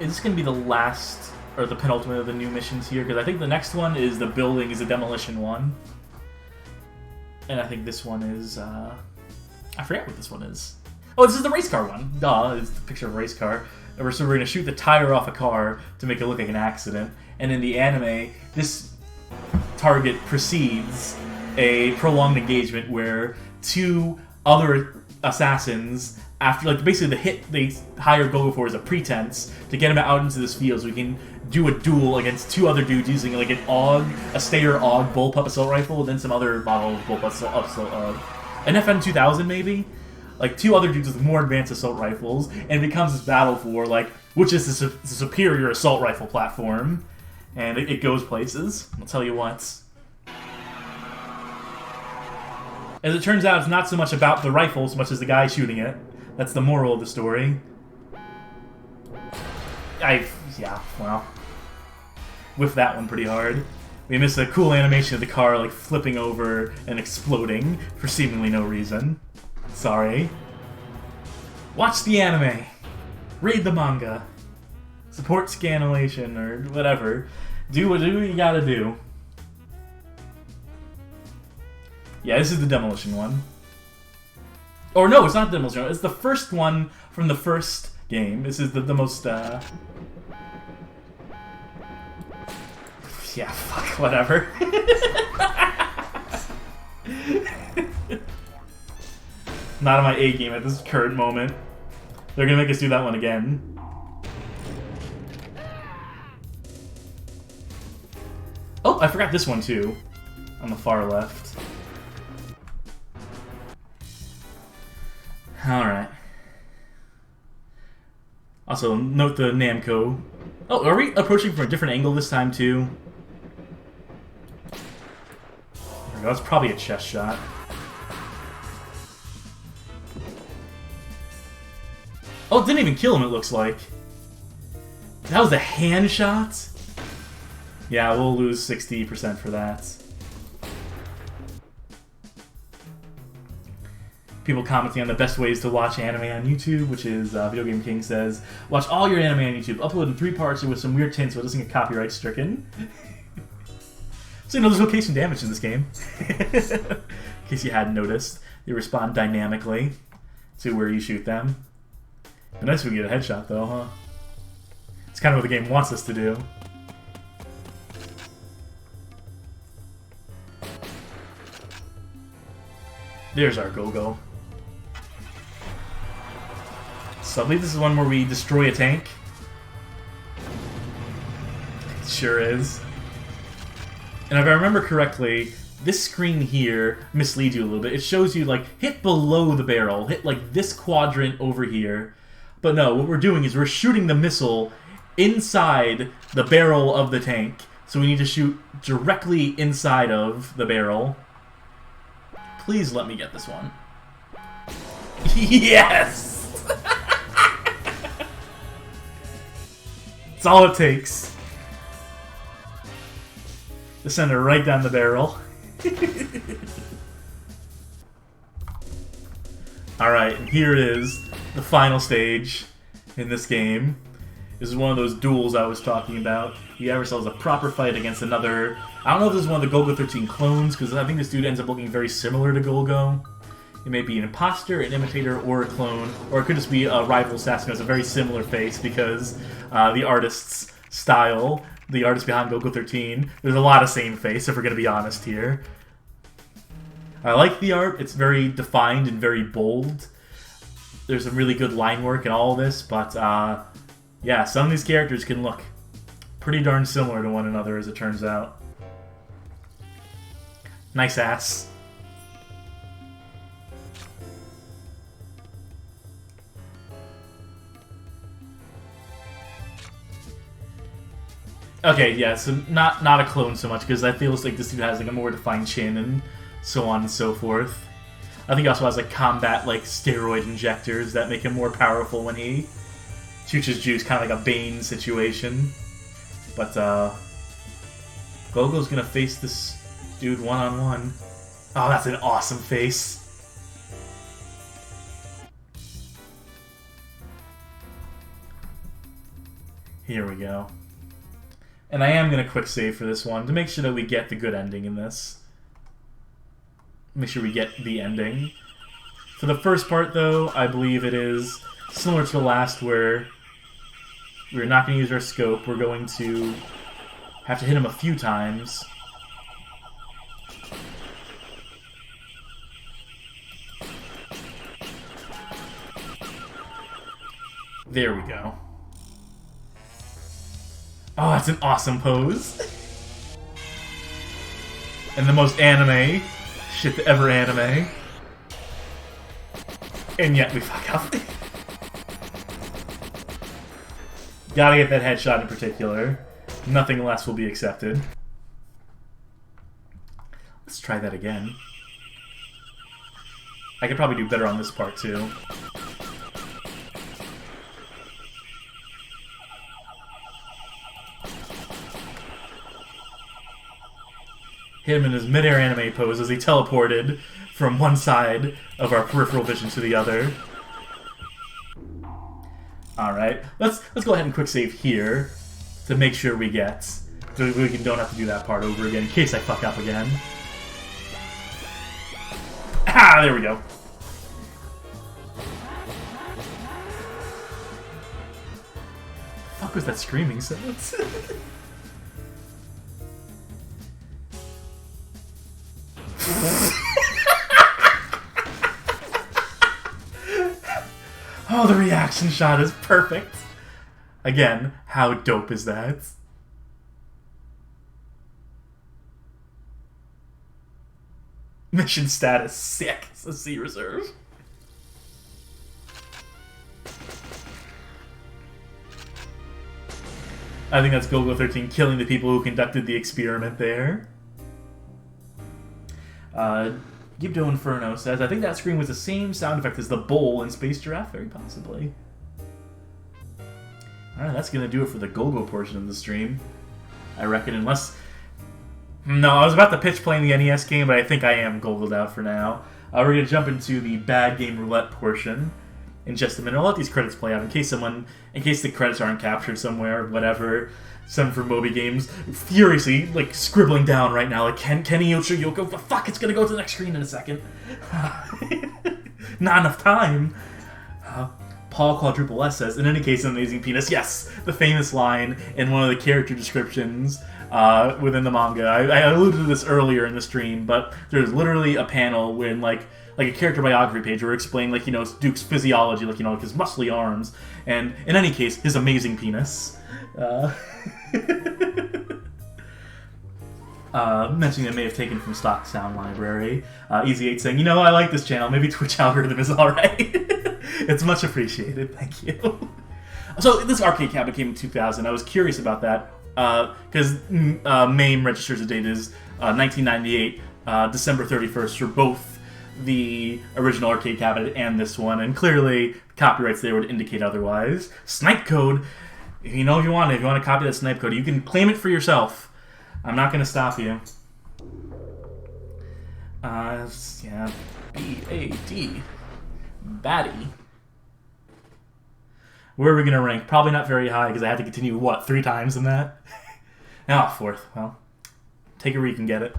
Is this gonna be the last or the penultimate of the new missions here? Because I think the next one is the building, is a demolition one, and I think this one is I forget what this one is. Oh, this is the race car one. Duh, it's the picture of a race car. So we're going to shoot the tire off a car to make it look like an accident. And in the anime, this target precedes a prolonged engagement where two other assassins, after, like, basically the hit they hired Golgo for is a pretense to get him out into this field so we can do a duel against two other dudes using, like, an AUG, a Stayer AUG bullpup assault rifle, and then some other model of bullpup assault an FN-2000 maybe? Like, two other dudes with more advanced assault rifles, and it becomes this battle for, like, which is the superior assault rifle platform. And it goes places. I'll tell you what. As it turns out, it's not so much about the rifle so much as the guy shooting it. That's the moral of the story. Yeah, well. Whiffed that one pretty hard. We missed a cool animation of the car, like, flipping over and exploding for seemingly no reason. Sorry. Watch the anime. Read the manga. Support scanulation or whatever. Do what you gotta do. Yeah, this is the demolition one. Or no, it's not the demolition one. It's the first one from the first game. This is the most, yeah, fuck, whatever. Not on my A game at this current moment. They're gonna make us do that one again. Oh, I forgot this one too. On the far left. Alright. Also, note the Namco. Oh, are we approaching from a different angle this time too? There we go, that's probably a chest shot. Oh, it didn't even kill him, it looks like. That was a hand shot? Yeah, we'll lose 60% for that. People commenting on the best ways to watch anime on YouTube, which is Video Game King says, watch all your anime on YouTube, upload in 3 parts or with some weird tints so it doesn't get copyright stricken. So you know there's location damage in this game. In case you hadn't noticed. They respond dynamically to where you shoot them. But nice if we get a headshot though, huh? It's kind of what the game wants us to do. There's our Golgo. So I believe this is one where we destroy a tank. It sure is. And if I remember correctly, this screen here misleads you a little bit. It shows you, like, hit below the barrel. Hit, like, this quadrant over here. But no, what we're doing is we're shooting the missile inside the barrel of the tank. So we need to shoot directly inside of the barrel. Please let me get this one. Yes! That's all it takes. To send it right down the barrel. Alright, and here it is. The final stage in this game. This is one of those duels I was talking about. You have yourselves a proper fight against another... I don't know if this is one of the Golgo 13 clones, because I think this dude ends up looking very similar to Golgo. It may be an imposter, an imitator, or a clone, or it could just be a rival assassin who has a very similar face, because the artist's style, the artist behind Golgo 13, there's a lot of same face, if we're going to be honest here. I like the art. It's very defined and very bold. There's some really good line work in all of this, but yeah, some of these characters can look pretty darn similar to one another, as it turns out. Nice ass. Okay, yeah, so not a clone so much, because I feel like this dude has like a more defined chin and so on and so forth. I think he also has like combat like steroid injectors that make him more powerful when he shoots his juice, kind of like a Bane situation. But Golgo's gonna face this dude one-on-one. Oh, that's an awesome face. Here we go. And I am going to quick save for this one to make sure that we get the good ending in this. Make sure we get the ending. For the first part, though, I believe it is similar to the last where we're not going to use our scope. We're going to have to hit him a few times. There we go. Oh, that's an awesome pose. And the most anime shit to ever anime. And yet we fuck up. Gotta get that headshot in particular. Nothing less will be accepted. Let's try that again. I could probably do better on this part too. Hit him in his mid-air anime pose as he teleported from one side of our peripheral vision to the other. Alright, let's go ahead and quick save here to make sure we get... so we don't have to do that part over again in case I fuck up again. Ah, there we go. The fuck was that screaming sentence? Oh, the reaction shot is perfect. Again, how dope is that? Mission status, sick. It's a C reserve. I think that's Golgo 13 killing the people who conducted the experiment there. Gibdo Inferno says, I think that screen was the same sound effect as the bowl in Space Giraffe, very possibly. Alright, that's going to do it for the Golgo portion of the stream. I reckon, unless... No, I was about to pitch playing the NES game, but I think I am Golgoed out for now. We're going to jump into the bad game roulette portion in just a minute. I'll let these credits play out in case the credits aren't captured somewhere or whatever. Some for Moby Games furiously, like, scribbling down right now, like, Kenny Yoshiyoko, fuck, it's gonna go to the next screen in a second. Not enough time. Paul Quadruple S says, in any case, an amazing penis. Yes, the famous line in one of the character descriptions within the manga. I alluded to this earlier in the stream, but there's literally a panel when, like a character biography page where it explained, like, you know, Duke's physiology, like, you know, like his muscly arms, and in any case, his amazing penis. Mentioning it may have taken from stock sound library. Easy8 saying, you know, I like this channel. Maybe Twitch algorithm is alright. It's much appreciated. Thank you. So this arcade cabinet came in 2000. I was curious about that because MAME registers the date is 1998, December 31st for both the original arcade cabinet and this one, and clearly copyrights there would indicate otherwise. Snipe code. If you want to copy that snipe code, you can claim it for yourself. I'm not going to stop you. Yeah, B-A-D. Batty. Where are we going to rank? Probably not very high, because I had to continue, what, 3 times in that? Oh, 4th. Well, take it where you can get it.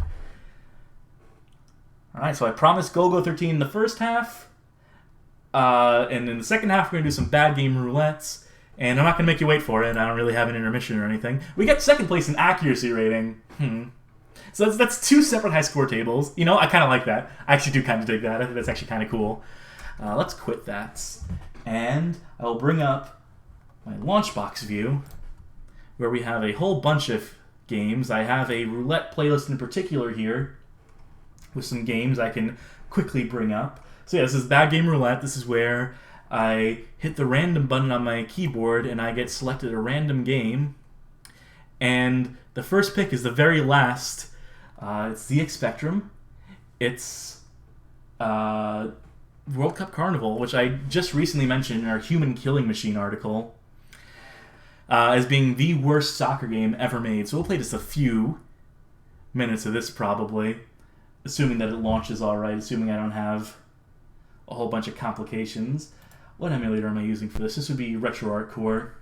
Alright, so I promised Golgo 13 in the first half. And in the second half, we're going to do some bad game roulettes. And I'm not going to make you wait for it. I don't really have an intermission or anything. We got second place in accuracy rating. So that's 2 separate high score tables. You know, I kind of like that. I actually do kind of dig that. I think that's actually kind of cool. Let's quit that. And I'll bring up my Launchbox view, where we have a whole bunch of games. I have a roulette playlist in particular here, with some games I can quickly bring up. So yeah, this is Bad Game Roulette. This is where I hit the random button on my keyboard and I get selected a random game. And the first pick is the very last. It's ZX Spectrum. It's World Cup Carnival, which I just recently mentioned in our Human Killing Machine article, as being the worst soccer game ever made. So we'll play just a few minutes of this probably, assuming that it launches alright, assuming I don't have a whole bunch of complications. What emulator am I using for this? This would be RetroArch Core.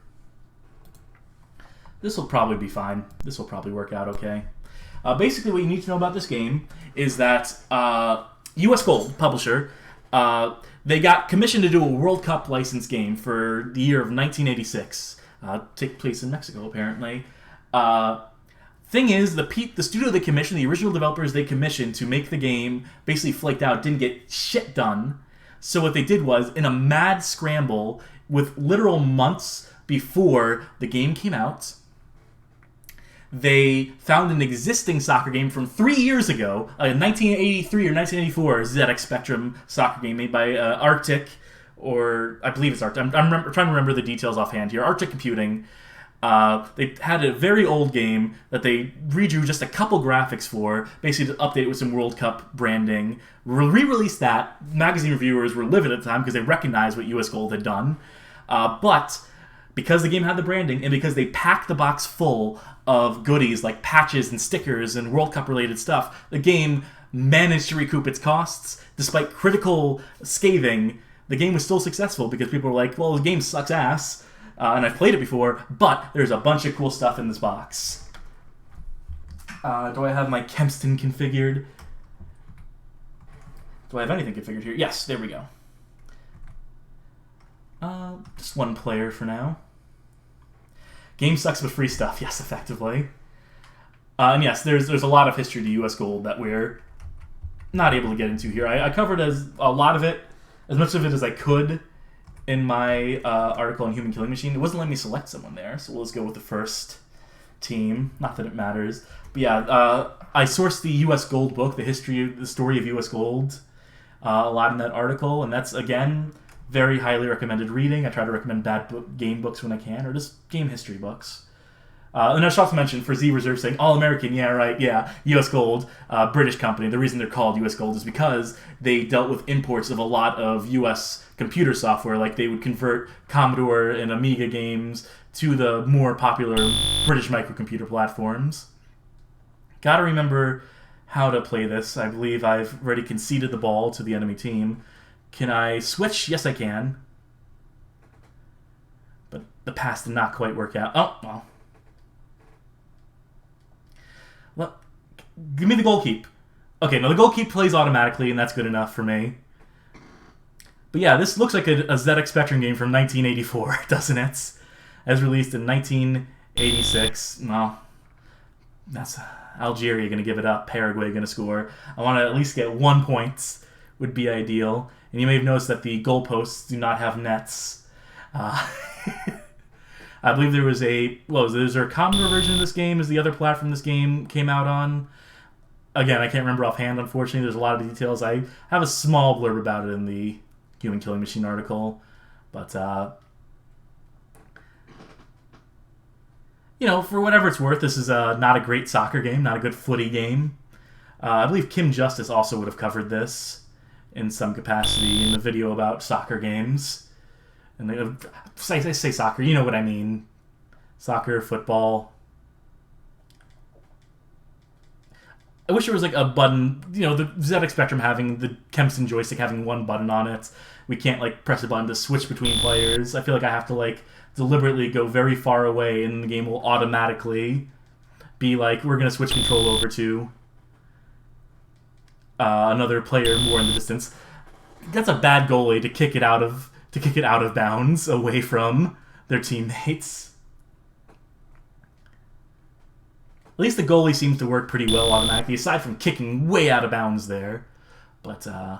This will probably be fine. This will probably work out okay. Basically, what you need to know about this game is that US Gold, publisher, they got commissioned to do a World Cup licensed game for the year of 1986. Take place in Mexico, apparently. Thing is, the studio they commissioned, the original developers they commissioned to make the game, basically flaked out, didn't get shit done. So what they did was, in a mad scramble, with literal months before the game came out, they found an existing soccer game from 3 years ago, a 1983 or 1984 ZX Spectrum soccer game made by Arctic, or I believe it's Arctic. I'm trying to remember the details offhand here. Arctic Computing. They had a very old game that they redrew just a couple graphics for, basically to update it with some World Cup branding. Re-released that. Magazine reviewers were livid at the time because they recognized what US Gold had done. But because the game had the branding, and because they packed the box full of goodies like patches and stickers and World Cup related stuff, the game managed to recoup its costs. Despite critical scathing, the game was still successful because people were like, well, the game sucks ass. And I've played it before, but there's a bunch of cool stuff in this box. Do I have my Kempston configured? Do I have anything configured here? Yes, there we go. Just one player for now. Game sucks but free stuff. Yes, effectively. And yes, there's a lot of history to US Gold that we're not able to get into here. I covered a lot of it, as much of it as I could, in my article on Human Killing Machine. It wasn't letting me select someone there, so we'll just go with the first team. Not that it matters. But yeah, I sourced the U.S. Gold book, the story of U.S. Gold, a lot in that article, and that's, again, very highly recommended reading. I try to recommend game books when I can, or just game history books. And I should also mention, for Z Reserve saying, All-American, yeah, right, yeah, U.S. Gold, British company. The reason they're called U.S. Gold is because they dealt with imports of a lot of U.S. computer software, like they would convert Commodore and Amiga games to the more popular British microcomputer platforms. Gotta remember how to play this. I believe I've already conceded the ball to the enemy team. Can I switch? Yes, I can. But the pass did not quite work out. Oh, well. Well, give me the goal keep. Okay, now the goal keep plays automatically, and that's good enough for me. But yeah, this looks like a ZX Spectrum game from 1984, doesn't it? As released in 1986. Well, that's Algeria going to give it up. Paraguay going to score. I want to at least get 1 point. Would be ideal. And you may have noticed that the goalposts do not have nets. I believe there was there's a Commodore version of this game. Is the other platform this game came out on? Again, I can't remember offhand, unfortunately. There's a lot of details. I have a small blurb about it in the Human Killing Machine article. But, for whatever it's worth, this is not a great soccer game, not a good footy game. I believe Kim Justice also would have covered this in some capacity in the video about soccer games. And I say soccer, you know what I mean. Soccer, football. I wish there was like a button, the ZX Spectrum having the Kempston joystick having one button on it. We can't press a button to switch between players. I feel like I have to deliberately go very far away and the game will automatically be we're going to switch control over to another player more in the distance. That's a bad goalie to kick it out of bounds away from their teammates. At least the goalie seems to work pretty well automatically, aside from kicking way out of bounds there. But, I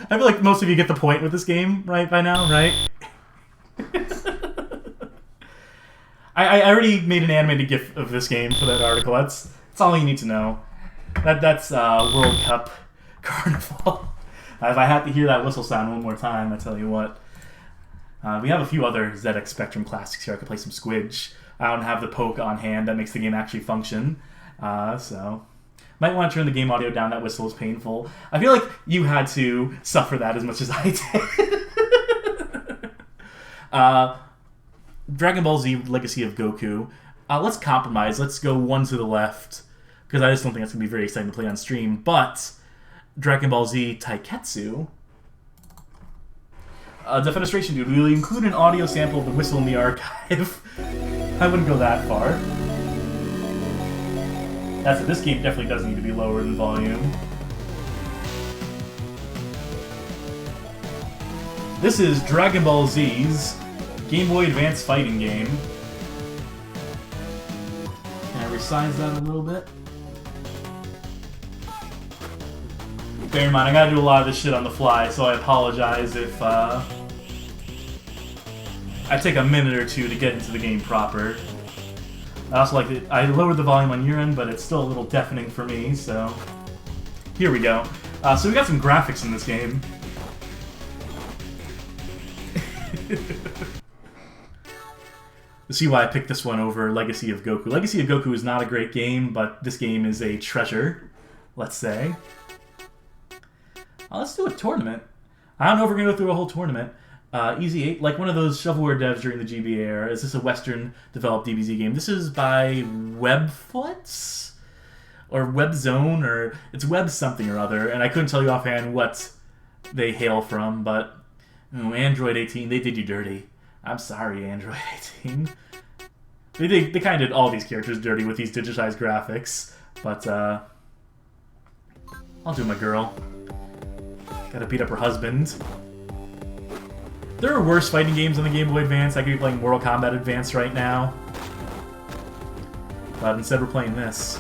feel like most of you get the point with this game, right, by now, right? I already made an animated GIF of this game for that article. That's all you need to know. That's World Cup Carnival. If I had to hear that whistle sound one more time, I tell you what. We have a few other ZX Spectrum classics here. I could play some Squidge. I don't have the poke on hand that makes the game actually function. So, might want to turn the game audio down. That whistle is painful. I feel like you had to suffer that as much as I did. Dragon Ball Z Legacy of Goku. Let's compromise. Let's go one to the left. Because I just don't think that's going to be very exciting to play on stream. But Dragon Ball Z Taiketsu. Defenestration Dude, will include an audio sample of the whistle in the archive. I wouldn't go that far. That's it. This game definitely does need to be lower in volume. This is Dragon Ball Z's Game Boy Advance fighting game. Can I resize that a little bit? Bear in mind, I gotta do a lot of this shit on the fly, so I apologize if I take a minute or two to get into the game proper. I also like that I lowered the volume on your end, but it's still a little deafening for me, so here we go. So we got some graphics in this game. You'll see why I picked this one over Legacy of Goku. Legacy of Goku is not a great game, but this game is a treasure, let's say. Let's do a tournament. I don't know if we're going to go through a whole tournament. Easy 8, like one of those shovelware devs during the GBA era. Is this a Western-developed DBZ game? This is by Webfoot? Or WebZone, or it's Web something or other, and I couldn't tell you offhand what they hail from, but Android 18, they did you dirty. I'm sorry, Android 18. They kind of did all these characters dirty with these digitized graphics, but I'll do my girl. Gotta beat up her husband. There are worse fighting games on the Game Boy Advance. I could be playing Mortal Kombat Advance right now. But instead we're playing this.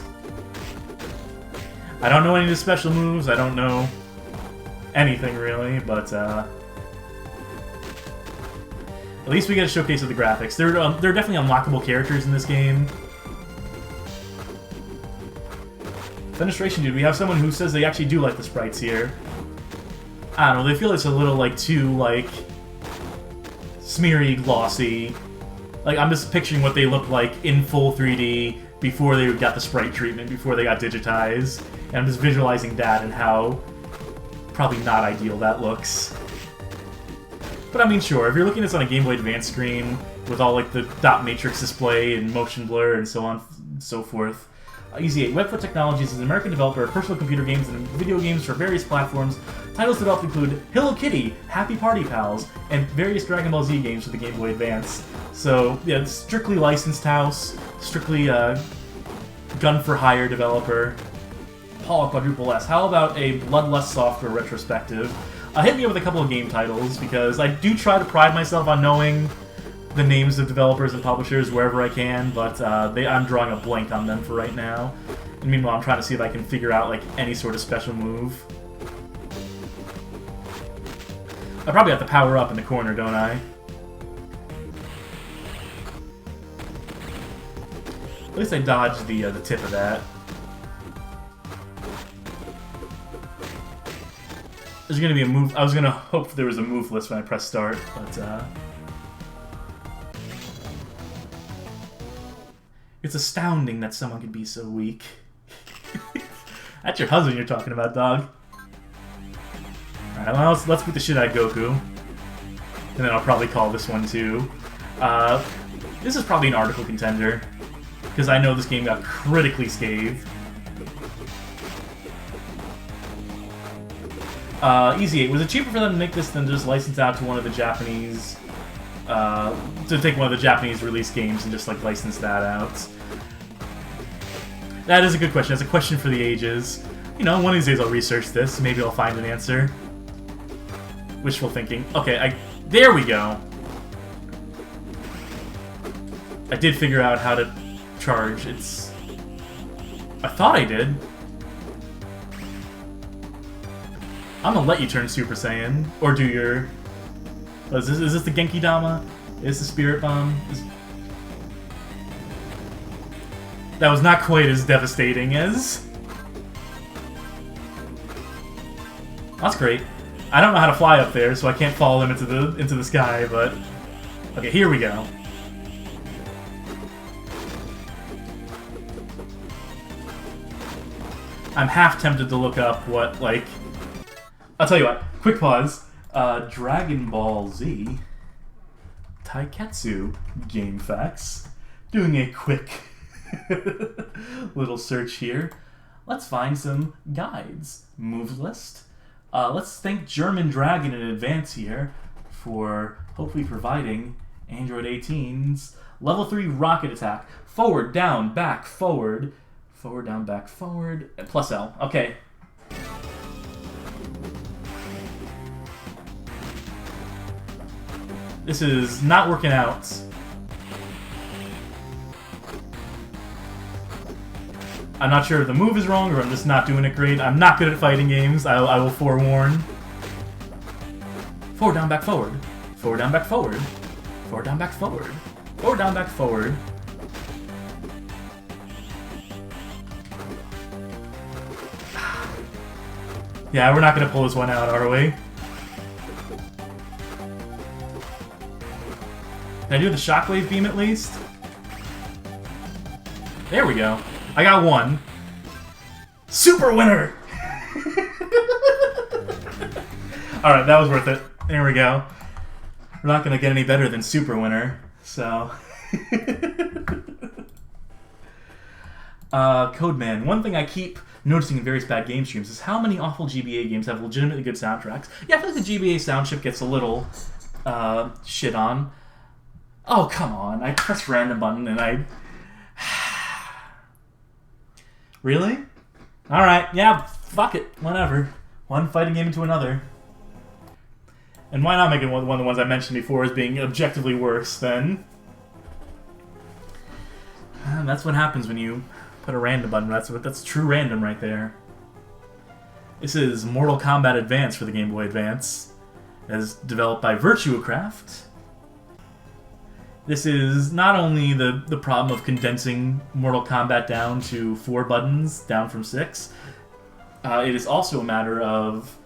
I don't know any of the special moves. I don't know anything really, but at least we get a showcase of the graphics. There are definitely unlockable characters in this game. Fenestration Dude, we have someone who says they actually do like the sprites here. I don't know, they feel it's a little, like, too, like, smeary, glossy. Like, I'm just picturing what they look like in full 3D before they got the sprite treatment, before they got digitized. And I'm just visualizing that and how probably not ideal that looks. But I mean, sure, if you're looking at this on a Game Boy Advance screen with all, like, the dot matrix display and motion blur and so on and so forth. Easy 8. Webfoot Technologies is an American developer of personal computer games and video games for various platforms. Titles developed include Hello Kitty, Happy Party Pals, and various Dragon Ball Z games for the Game Boy Advance. So, yeah, it's strictly licensed house, strictly gun-for-hire developer. Paul Quadruple S. How about a Bloodlust Software retrospective? Hit me up with a couple of game titles, because I do try to pride myself on knowing the names of developers and publishers wherever I can, but I'm drawing a blank on them for right now. And meanwhile, I'm trying to see if I can figure out, like, any sort of special move. I probably have to power up in the corner, don't I? At least I dodged the tip of that. There's gonna be a move. I was gonna hope there was a move list when I press start, but it's astounding that someone could be so weak. That's your husband you're talking about, dog. Alright, well, let's beat the shit out of Goku. And then I'll probably call this one too. This is probably an article contender, because I know this game got critically scathed. Easy 8. Was it cheaper for them to make this than just license out to one of the Japanese... to take one of the Japanese release games and just, like, license that out? That is a good question. That's a question for the ages. You know, one of these days I'll research this. Maybe I'll find an answer. Wishful thinking. Okay, there we go. I did figure out how to charge. I thought I did. I'm gonna let you turn Super Saiyan. Or do your... Oh, is this the Genki Dama? Is the Spirit Bomb? That was not quite as devastating as... That's great. I don't know how to fly up there, so I can't follow them into the sky, but... Okay, here we go. I'm half tempted to look up what, like... I'll tell you what. Quick pause. Dragon Ball Z Taiketsu game facts. Doing a quick little search here. Let's find some guides. Move list. Let's thank German Dragon in advance here for hopefully providing Android 18's level 3 rocket attack. Forward, down, back, forward. Forward, down, back, forward. Plus L. Okay. This is not working out. I'm not sure if the move is wrong or I'm just not doing it great. I'm not good at fighting games, I will forewarn. Forward, down, back, forward. Forward, down, back, forward. Forward, down, back, forward. Forward, down, back, forward. Yeah, we're not going to pull this one out, are we? Can I do the shockwave beam at least? There we go. I got one. Super winner! Alright, that was worth it. There we go. We're not going to get any better than Super Winner, so... Codeman. One thing I keep noticing in various bad game streams is how many awful GBA games have legitimately good soundtracks. Yeah, I feel like the GBA sound chip gets a little shit on. Oh, come on. I pressed random button and I... Really? Alright, yeah, fuck it. Whatever. One fighting game into another. And why not make it one of the ones I mentioned before as being objectively worse than... That's what happens when you put a random button. That's true random right there. This is Mortal Kombat Advance for the Game Boy Advance, as developed by Virtuacraft. This is not only the problem of condensing Mortal Kombat down to 4 buttons, down from 6, it is also a matter of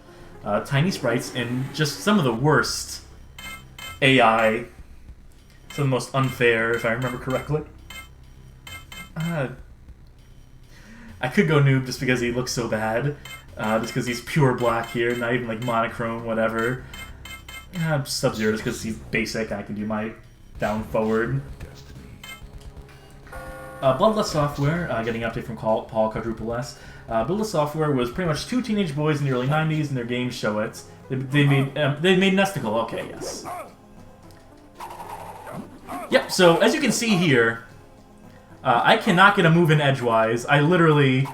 tiny sprites and just some of the worst AI, some of the most unfair, if I remember correctly. I could go noob just because he looks so bad, just because he's pure black here, not even like monochrome, whatever. Sub-Zero just because he's basic, I can do my down forward. Bloodlust Software, getting an update from Paul Quadruple S. Bloodlust Software was pretty much 2 teenage boys in the early 90s, and their games show it. They made Nesticle, okay, yes. Yep, so as you can see here, I cannot get a move in edgewise. I literally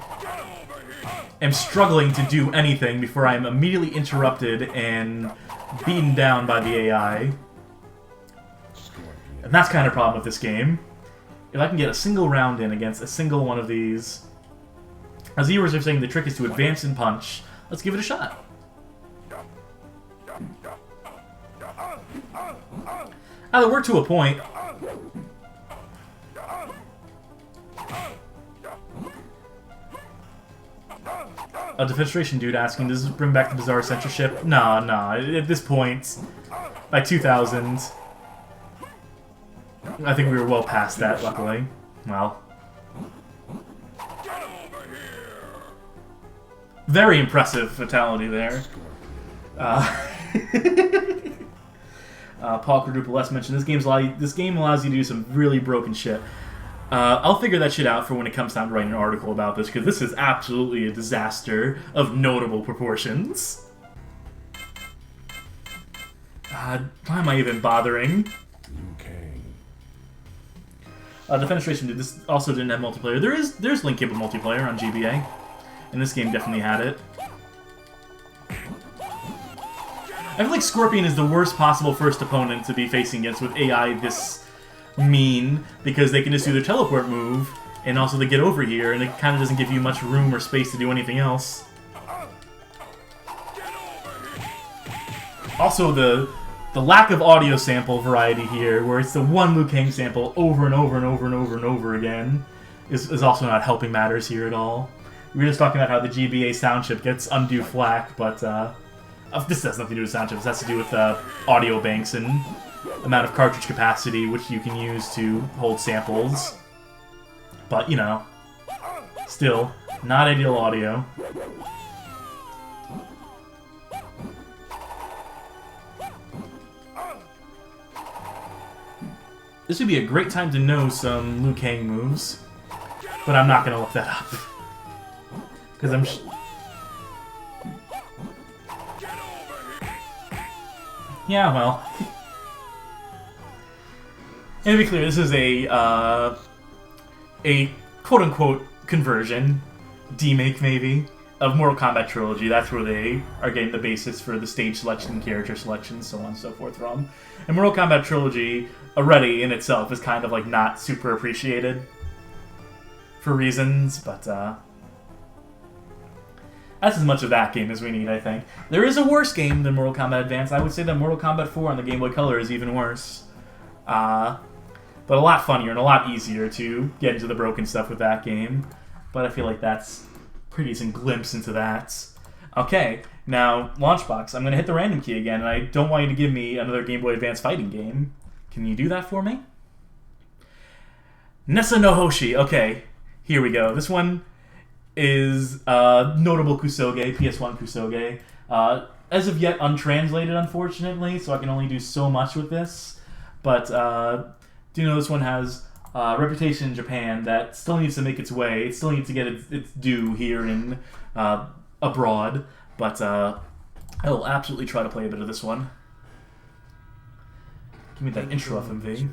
am struggling to do anything before I'm immediately interrupted and beaten down by the AI. And that's kind of a problem with this game. If I can get a single round in against a single one of these... As viewers are saying, the trick is to advance and punch. Let's give it a shot. That worked to a point. A defenestration dude asking, does this bring back the bizarre censorship? No. At this point, by 2000, I think we were well past that, luckily. Well. Very impressive fatality there. Paul Quadruple S mentioned this game allows you to do some really broken shit. I'll figure that shit out for when it comes time to write an article about this, because this is absolutely a disaster of notable proportions. Why am I even bothering? Defenestration did this also didn't have multiplayer. There's link capable multiplayer on GBA, and this game definitely had it. I feel like Scorpion is the worst possible first opponent to be facing against with AI this mean, because they can just do their teleport move, and also they get over here, and it kind of doesn't give you much room or space to do anything else. Also, the lack of audio sample variety here, where it's the one Liu Kang sample over and over and over and over and over again, is also not helping matters here at all. We were just talking about how the GBA sound chip gets undue flack, but this has nothing to do with sound chips. This has to do with audio banks and amount of cartridge capacity which you can use to hold samples. But, you know, still, not ideal audio. This would be a great time to know some Liu Kang moves, but I'm not going to look that up. Because I'm... Yeah, well... And to be clear, this is a quote-unquote conversion, demake maybe, of Mortal Kombat Trilogy. That's where they are getting the basis for the stage selection, character selection, so on and so forth from. And Mortal Kombat Trilogy already in itself is kind of like not super appreciated for reasons, but that's as much of that game as we need, I think. There is a worse game than Mortal Kombat Advance. I would say that Mortal Kombat 4 on the Game Boy Color is even worse. But a lot funnier and a lot easier to get into the broken stuff with that game. But I feel like that's a pretty decent glimpse into that. Okay, now, Launchbox. I'm going to hit the random key again, and I don't want you to give me another Game Boy Advance fighting game. Can you do that for me? Nessa no Hoshi. Okay, here we go. This one is notable Kusoge, PS1 Kusoge. As of yet, untranslated, unfortunately, so I can only do so much with this. But do you know this one has a reputation in Japan that still needs to make its way. It still needs to get its due here in abroad. But I will absolutely try to play a bit of this one. Give me that intro FMV.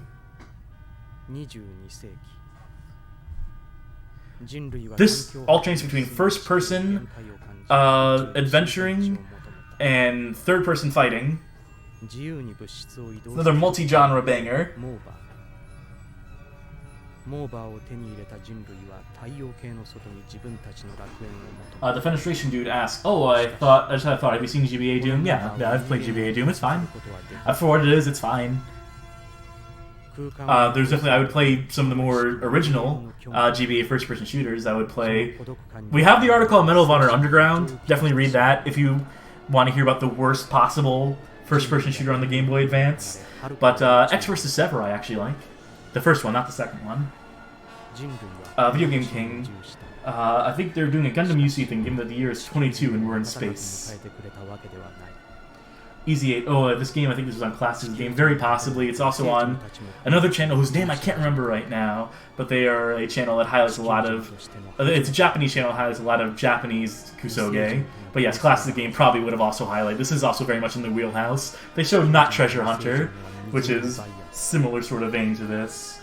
This alternates between first-person adventuring and third-person fighting. Another multi-genre banger. The Fenestration dude asks, "Oh, I just had a thought. Have you seen GBA Doom? Yeah, I've played GBA Doom. It's fine. For what it is, it's fine." There's definitely, I would play some of the more original GBA first-person shooters. I would play... We have the article on Medal of Honor Underground. Definitely read that if you want to hear about the worst possible first-person shooter on the Game Boy Advance. But X vs. Sever I actually like. The first one, not the second one. Video Game King. I think they're doing a Gundam UC thing, given that the year is 22 and we're in space. Easy 8. Oh, this game, I think this was on Classics Game. Very possibly. It's also on another channel whose name I can't remember right now, but they are a channel that highlights a lot of... It's a Japanese channel that highlights a lot of Japanese kusoge. But yes, Classics Game probably would have also highlighted. This is also very much in the wheelhouse. They showed Not Treasure Hunter, which is similar sort of vein to this.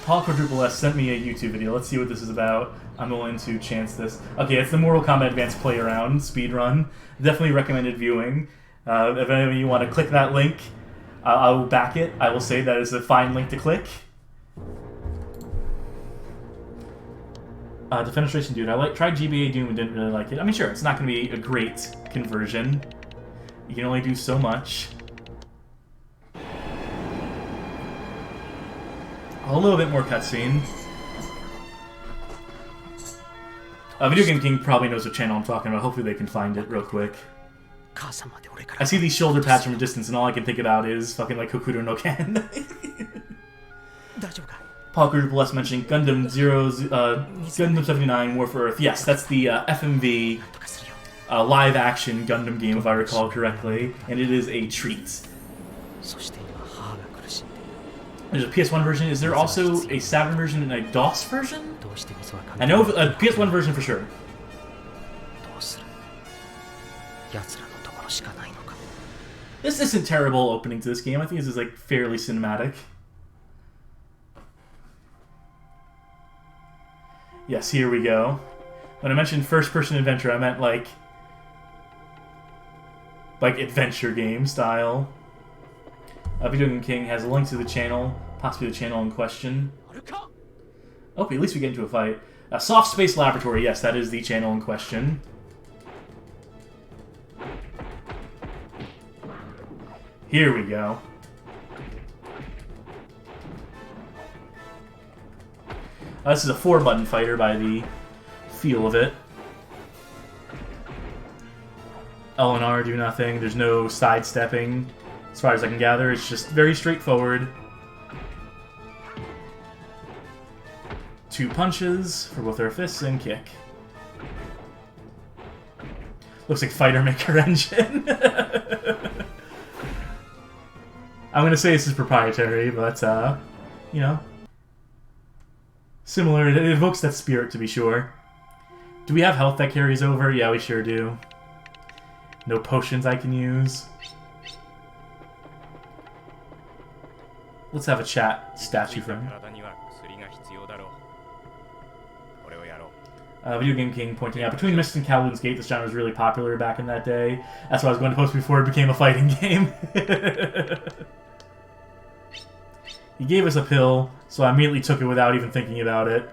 Paul Quadruple S sent me a YouTube video. Let's see what this is about. I'm willing to chance this. Okay, it's the Mortal Kombat Advanced Play Around speedrun. Definitely recommended viewing. If any of you want to click that link, I will back it. I will say that is a fine link to click. Defenestration Dude. Tried GBA Doom and didn't really like it. I mean, sure, it's not going to be a great conversion. You can only do so much. A little bit more cutscene. Video Game King probably knows what channel I'm talking about. Hopefully they can find it real quick. I see these shoulder pads from a distance, and all I can think about is fucking like Kokuro no Ken. Paul Quadruple S mentioning Gundam Gundam 79 War for Earth. Yes, that's the FMV live-action Gundam game, if I recall correctly, and it is a treat. There's a PS1 version. Is there also a Saturn version and a DOS version? I know a PS1 version for sure. This isn't terrible opening to this game. I think this is like fairly cinematic. Yes, here we go. When I mentioned first-person adventure, I meant like adventure game style. Video Game King has a link to the channel, possibly the channel in question. Okay, at least we get into a fight. Soft Space Laboratory, yes, that is the channel in question. Here we go. This is a 4-button fighter by the feel of it. L and R do nothing. There's no sidestepping. As far as I can gather, it's just very straightforward. 2 punches for both our fists and kick. Looks like Fighter Maker Engine. I'm gonna say this is proprietary, but you know, similar. It evokes that spirit, to be sure. Do we have health that carries over? Yeah, we sure do. No potions I can use. Let's have a chat statue for him. Video Game King pointing out, between Mist and Kowloon's Gate, this genre was really popular back in that day. That's what I was going to post before it became a fighting game. He gave us a pill, so I immediately took it without even thinking about it.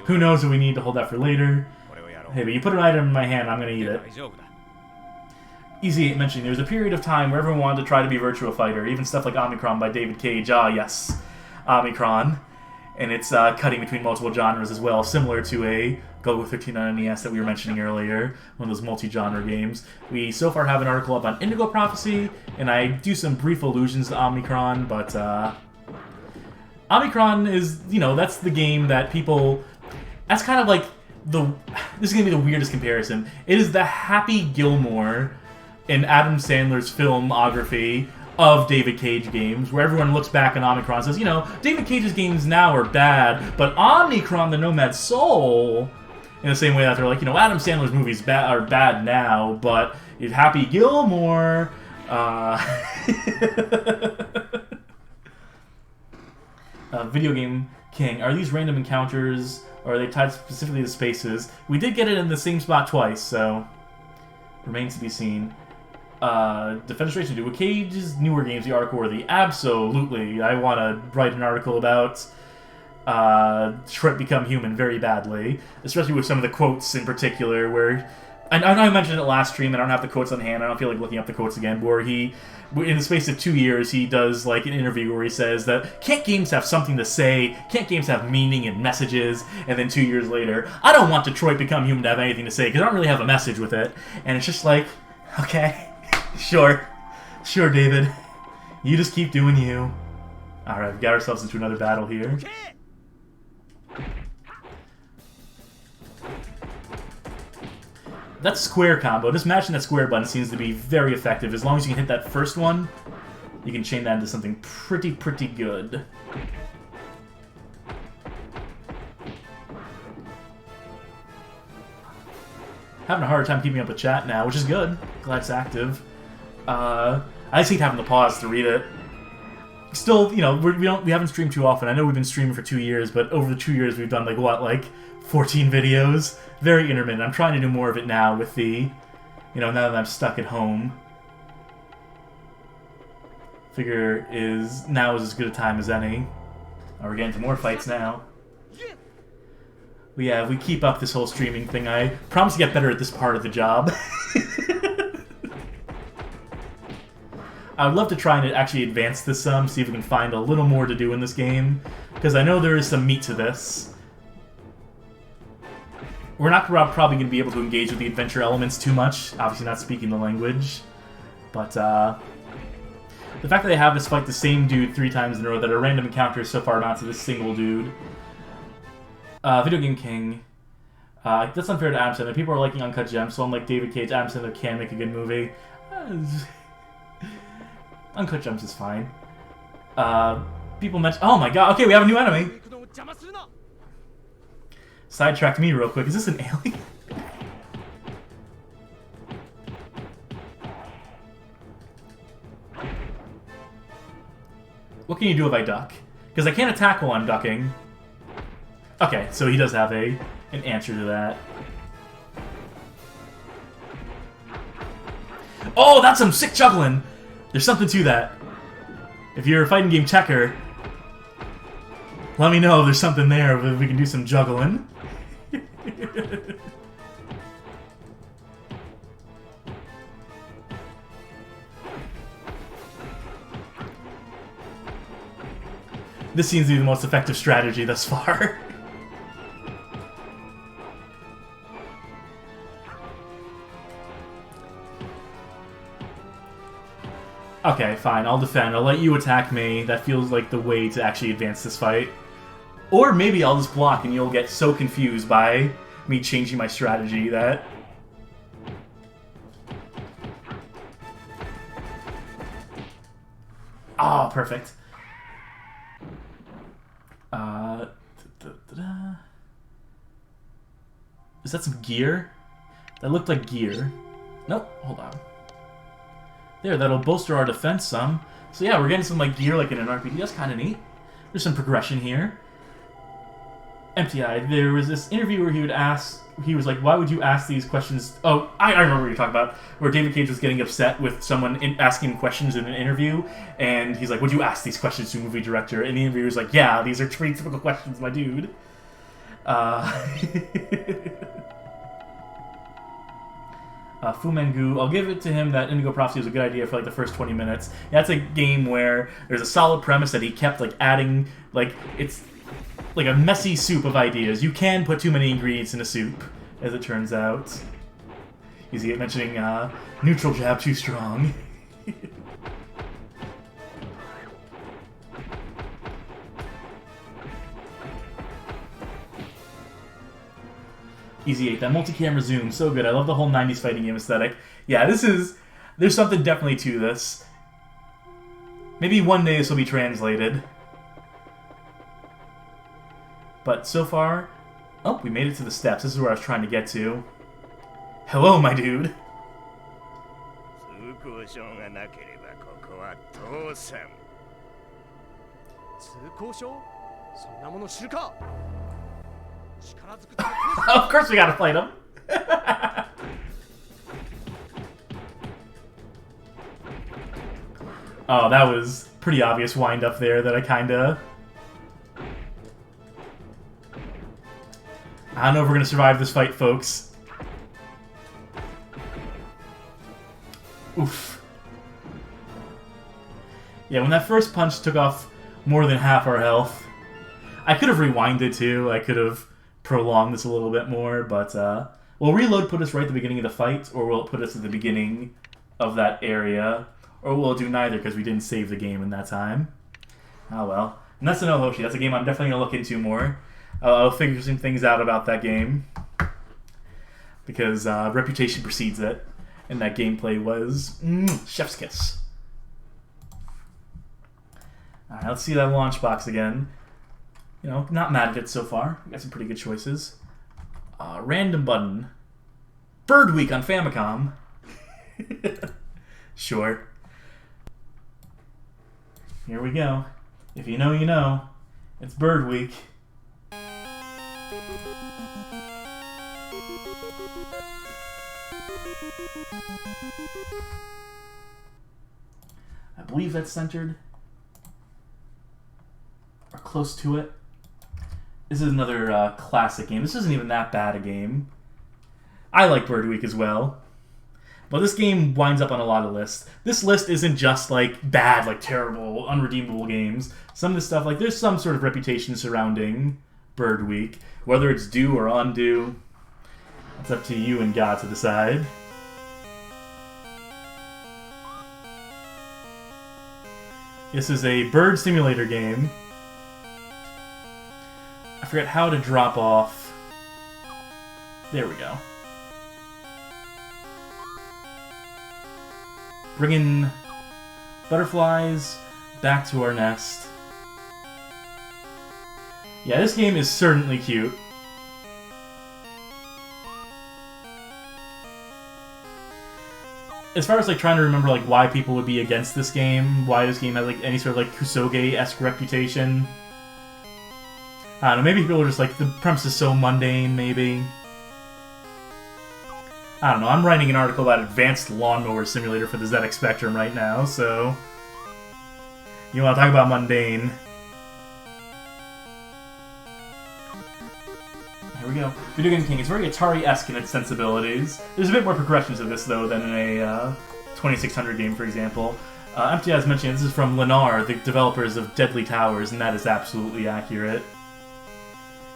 Who knows if we need to hold that for later. Hey, but you put an item in my hand, I'm going to eat it. Easy 8 mentioning, there was a period of time where everyone wanted to try to be Virtua Fighter, even stuff like Omicron by David Cage. Ah, yes, Omicron. And it's cutting between multiple genres as well, similar to a Golgo 13 on NES that we were mentioning earlier, one of those multi-genre games. We so far have an article up on Indigo Prophecy, and I do some brief allusions to Omicron, but Omicron is, you know, that's the game that people... That's kind of like the... This is going to be the weirdest comparison. It is the Happy Gilmore in Adam Sandler's filmography of David Cage games, where everyone looks back on Omicron and says, you know, David Cage's games now are bad, but Omicron, the Nomad Soul, in the same way that they're like, you know, Adam Sandler's movies are bad now, but Happy Gilmore... Video Game King, are these random encounters, or are they tied specifically to spaces? We did get it in the same spot twice, so remains to be seen. Defenestration Dude, with Cage's newer games, the article worthy? Absolutely. I want to write an article about Shrimp Become Human very badly, especially with some of the quotes in particular, where I know I mentioned it last stream, and I don't have the quotes on hand. I don't feel like looking up the quotes again. Where he, in the space of 2 years, he does like an interview where he says that can't games have something to say? Can't games have meaning and messages? And then 2 years later, I don't want Detroit Become Human to have anything to say because I don't really have a message with it. And it's just like, okay, sure, David, you just keep doing you. All right, we got ourselves into another battle here. That square combo, just mashing that square button seems to be very effective. As long as you can hit that first one, you can chain that into something pretty good. Having a hard time keeping up with chat now, which is good. Glad it's active. I just hate having to pause to read it. Still, you know, we haven't streamed too often. I know we've been streaming for 2 years, but over the 2 years we've done like 14 videos. Very intermittent. I'm trying to do more of it now with the, you know, now that I'm stuck at home. Figure now is as good a time as any. Oh, we're getting to more fights now. But yeah, if we keep up this whole streaming thing, I promise to get better at this part of the job. I would love to try and actually advance this some, see if we can find a little more to do in this game, because I know there is some meat to this. We're not probably going to be able to engage with the adventure elements too much, obviously not speaking the language, but the fact that they have us fight the same dude 3 times in a row, that are random encounters so far not to this single dude. Video Game King. That's unfair to Adam Sandler. People are liking Uncut Gems, so unlike David Cage, Adam Sandler can make a good movie. Uncut Gems is fine. People mention... Oh my god, okay, we have a new enemy! Sidetracked me real quick. Is this an alien? What can you do if I duck? Because I can't attack while I'm ducking. Okay, so he does have an answer to that. Oh, that's some sick juggling! There's something to that. If you're a fighting game checker, let me know if there's something there, if we can do some juggling. This seems to be the most effective strategy thus far. Okay, fine, I'll defend. I'll let you attack me. That feels like the way to actually advance this fight. Or maybe I'll just block and you'll get so confused by me changing my strategy that... Ah, oh, perfect. Is that some gear? That looked like gear. Nope, hold on. There, that'll bolster our defense some. So yeah, we're getting some like gear like in an RPG. That's kind of neat. There's some progression here. Empty-eyed. There was this interview where he would ask... He was like, why would you ask these questions... Oh, I remember what you're talking about. Where David Cage was getting upset with someone asking him questions in an interview. And he's like, would you ask these questions to a movie director? And the interviewer's like, yeah, these are pretty typical questions, my dude. Fu Mangu, I'll give it to him that Indigo Prophecy was a good idea for like the first 20 minutes. Yeah, that's a game where there's a solid premise that he kept like adding, like, it's like a messy soup of ideas. You can put too many ingredients in a soup, as it turns out. You see it mentioning neutral jab too strong. Easy 8. That multi-camera zoom, so good. I love the whole 90s fighting game aesthetic. Yeah, there's something definitely to this. Maybe one day this will be translated. But so far... Oh, we made it to the steps. This is where I was trying to get to. Hello, my dude. Of course we gotta fight him. Oh, that was pretty obvious wind up there that I kinda... I don't know if we're gonna survive this fight, folks. Oof. Yeah, when that first punch took off more than half our health, I could have rewinded too. I could have prolonged this a little bit more, but will reload put us right at the beginning of the fight, or will it put us at the beginning of that area? Or will it do neither because we didn't save the game in that time? Oh well. Nessa no Hoshi, that's a game I'm definitely going to look into more. I'll figure some things out about that game. Because reputation precedes it. And that gameplay was chef's kiss. Alright, let's see that launch box again. You know, not mad at it so far. We got some pretty good choices. Random button. Bird Week on Famicom. Sure. Here we go. If you know, you know. It's Bird Week. I believe that's centered. Or close to it. This is another classic game. This isn't even that bad a game. I like Bird Week as well. But this game winds up on a lot of lists. This list isn't just like bad, like terrible, unredeemable games. Some of this stuff, like there's some sort of reputation surrounding Bird Week. Whether it's due or undue, it's up to you and God to decide. This is a bird simulator game. I forget how to drop off. There we go. Bringing butterflies back to our nest. Yeah, this game is certainly cute. As far as like trying to remember like why people would be against this game, why this game has like any sort of like Kusoge-esque reputation. I don't know, maybe people are just like, the premise is so mundane, maybe. I don't know, I'm writing an article about Advanced Lawnmower Simulator for the ZX Spectrum right now, so... You want to talk about mundane. Here we go. Video Game King. It's very Atari-esque in its sensibilities. There's a bit more progression to this, though, than in a 2600 game, for example. Empty as mentioned, this is from Lennar, the developers of Deadly Towers, and that is absolutely accurate.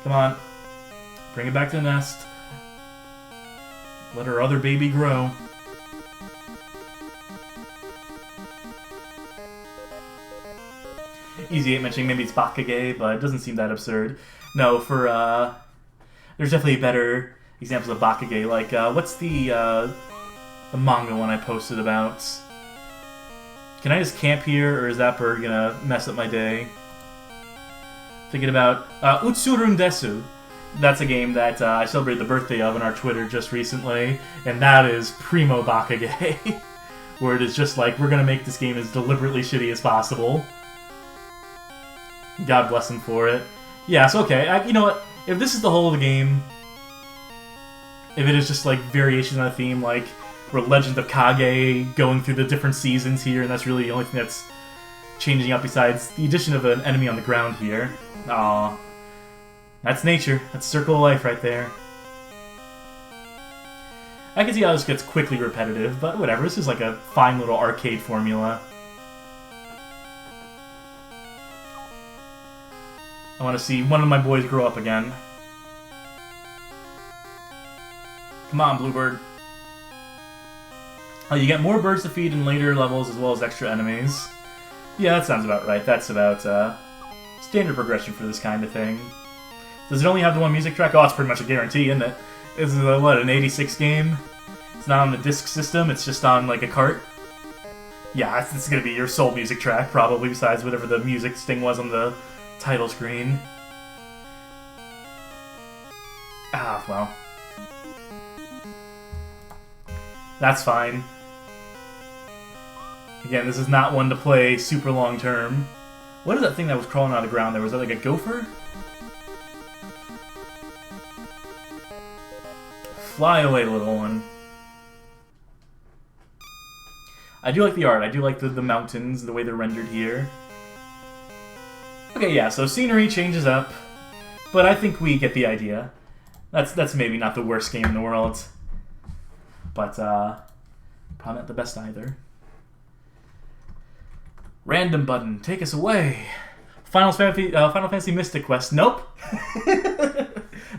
Come on. Bring it back to the nest. Let her other baby grow. Easy 8 mentioning maybe it's Bakage, but it doesn't seem that absurd. No, for, there's definitely better examples of Bakage, like, what's the manga one I posted about? Can I just camp here, or is that bird gonna mess up my day? Thinking about Utsurun Desu. That's a game that I celebrated the birthday of on our Twitter just recently, and that is primo Bakage, where it is just like, we're gonna make this game as deliberately shitty as possible. God bless him for it. Yes, okay, you know what, if this is the whole of the game, if it is just like variations on a theme, like we're Legend of Kage going through the different seasons here, and that's really the only thing that's changing up besides the addition of an enemy on the ground here. Aww. That's nature. That's circle of life right there. I can see how this gets quickly repetitive, but whatever. This is like a fine little arcade formula. I want to see one of my boys grow up again. Come on, Bluebird. Oh, you get more birds to feed in later levels as well as extra enemies. Yeah, that sounds about right. That's about standard progression for this kind of thing. Does it only have the one music track? Oh, it's pretty much a guarantee, isn't it? This is, what, an 86 game? It's not on the disc system, it's just on, like, a cart? Yeah, it's gonna be your sole music track, probably, besides whatever the music sting was on the title screen. Ah, well. That's fine. Again, this is not one to play super long term. What is that thing that was crawling out of the ground there? Was that like a gopher? Fly away, little one. I do like the art. I do like the mountains, the way they're rendered here. Okay, yeah, so scenery changes up, but I think we get the idea. That's maybe not the worst game in the world. But Probably not the best either. Random button, take us away. Final Fantasy Mystic Quest. Nope.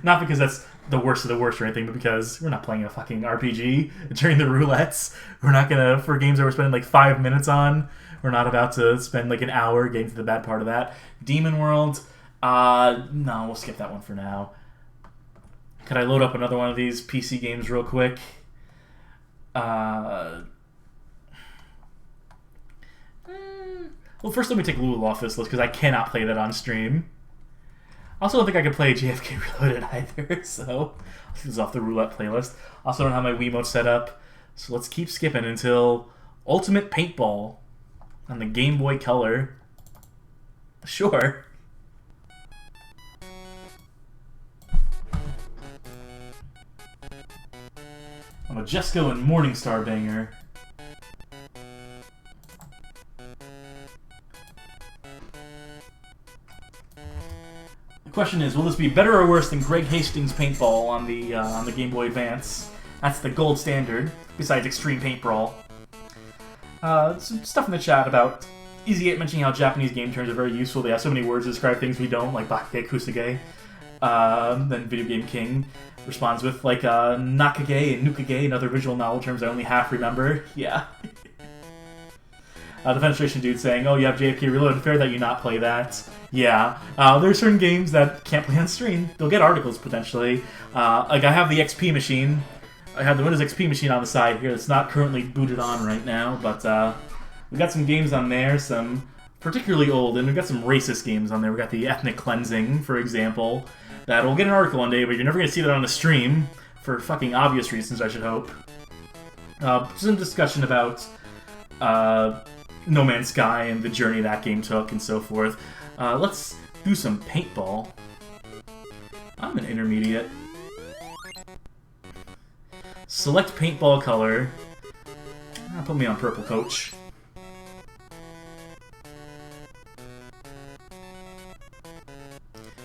Not because that's the worst of the worst or anything, but because we're not playing a fucking RPG during the roulettes. We're not gonna, for games that we're spending like 5 minutes on, we're not about to spend like an hour getting to the bad part of that. Demon World, no, we'll skip that one for now. Could I load up another one of these PC games real quick? Well, first let me take Lulu off this list, because I cannot play that on stream. I also don't think I can play JFK Reloaded either, so I'll take this off the Roulette playlist. Also don't have my Wiimote set up, so let's keep skipping until Ultimate Paintball on the Game Boy Color. Sure. I'm a Jesco and Morningstar banger. The question is, will this be better or worse than Greg Hastings' Paintball on the Game Boy Advance? That's the gold standard, besides Extreme Paintball. Some stuff in the chat about Easy8 mentioning how Japanese game terms are very useful. They have so many words to describe things we don't, like Bakage, Kusage. Then Video Game King responds with, like, Nakage and Nukage and other visual novel terms I only half remember. Yeah. The Fenestration dude saying, oh, you have JFK Reloaded, fair that you not play that. Yeah. There are certain games that can't play on stream. They'll get articles, potentially. Like, I have the XP machine. I have the Windows XP machine on the side here that's not currently booted on right now, but we got some games on there, some particularly old, and we've got some racist games on there. We got the Ethnic Cleansing, for example, that will get an article one day, but you're never going to see that on the stream, for fucking obvious reasons, I should hope. Some discussion about No Man's Sky and the journey that game took and so forth. Let's do some paintball. I'm an intermediate. Select paintball color. Put me on purple, coach.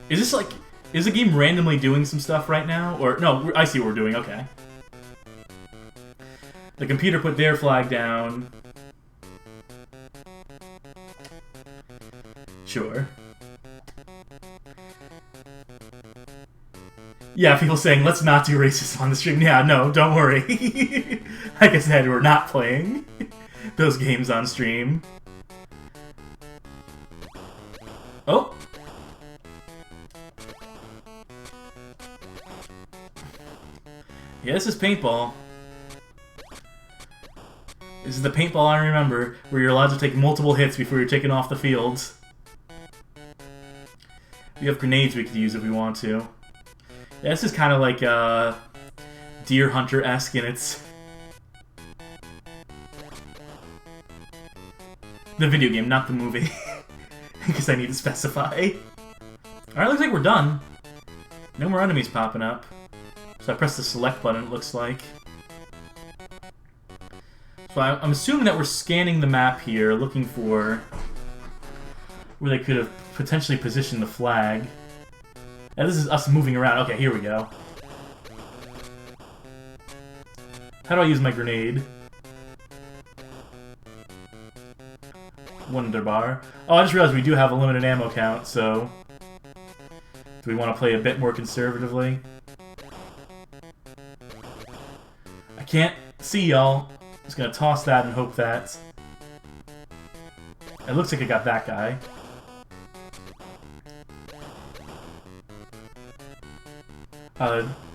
Is this like... Is the game randomly doing some stuff right now? Or... No, I see what we're doing, okay. The computer put their flag down. Sure. Yeah, people saying, let's not do racism on the stream. Yeah, no, don't worry. Like I said, we're not playing those games on stream. Oh! Yeah, this is paintball. This is the paintball I remember, where you're allowed to take multiple hits before you're taken off the field. We have grenades we could use if we want to. Yeah, this is kind of like Deer Hunter-esque in its... The video game, not the movie. Because I need to specify. Alright, looks like we're done. No more enemies popping up. So I press the select button, it looks like. So I'm assuming that we're scanning the map here, looking for where they could have potentially positioned the flag. Now this is us moving around. Okay, here we go. How do I use my grenade? Wunderbar. Oh, I just realized we do have a limited ammo count, so... Do we want to play a bit more conservatively? I can't see y'all. Just gonna toss that and hope that... It looks like I got that guy.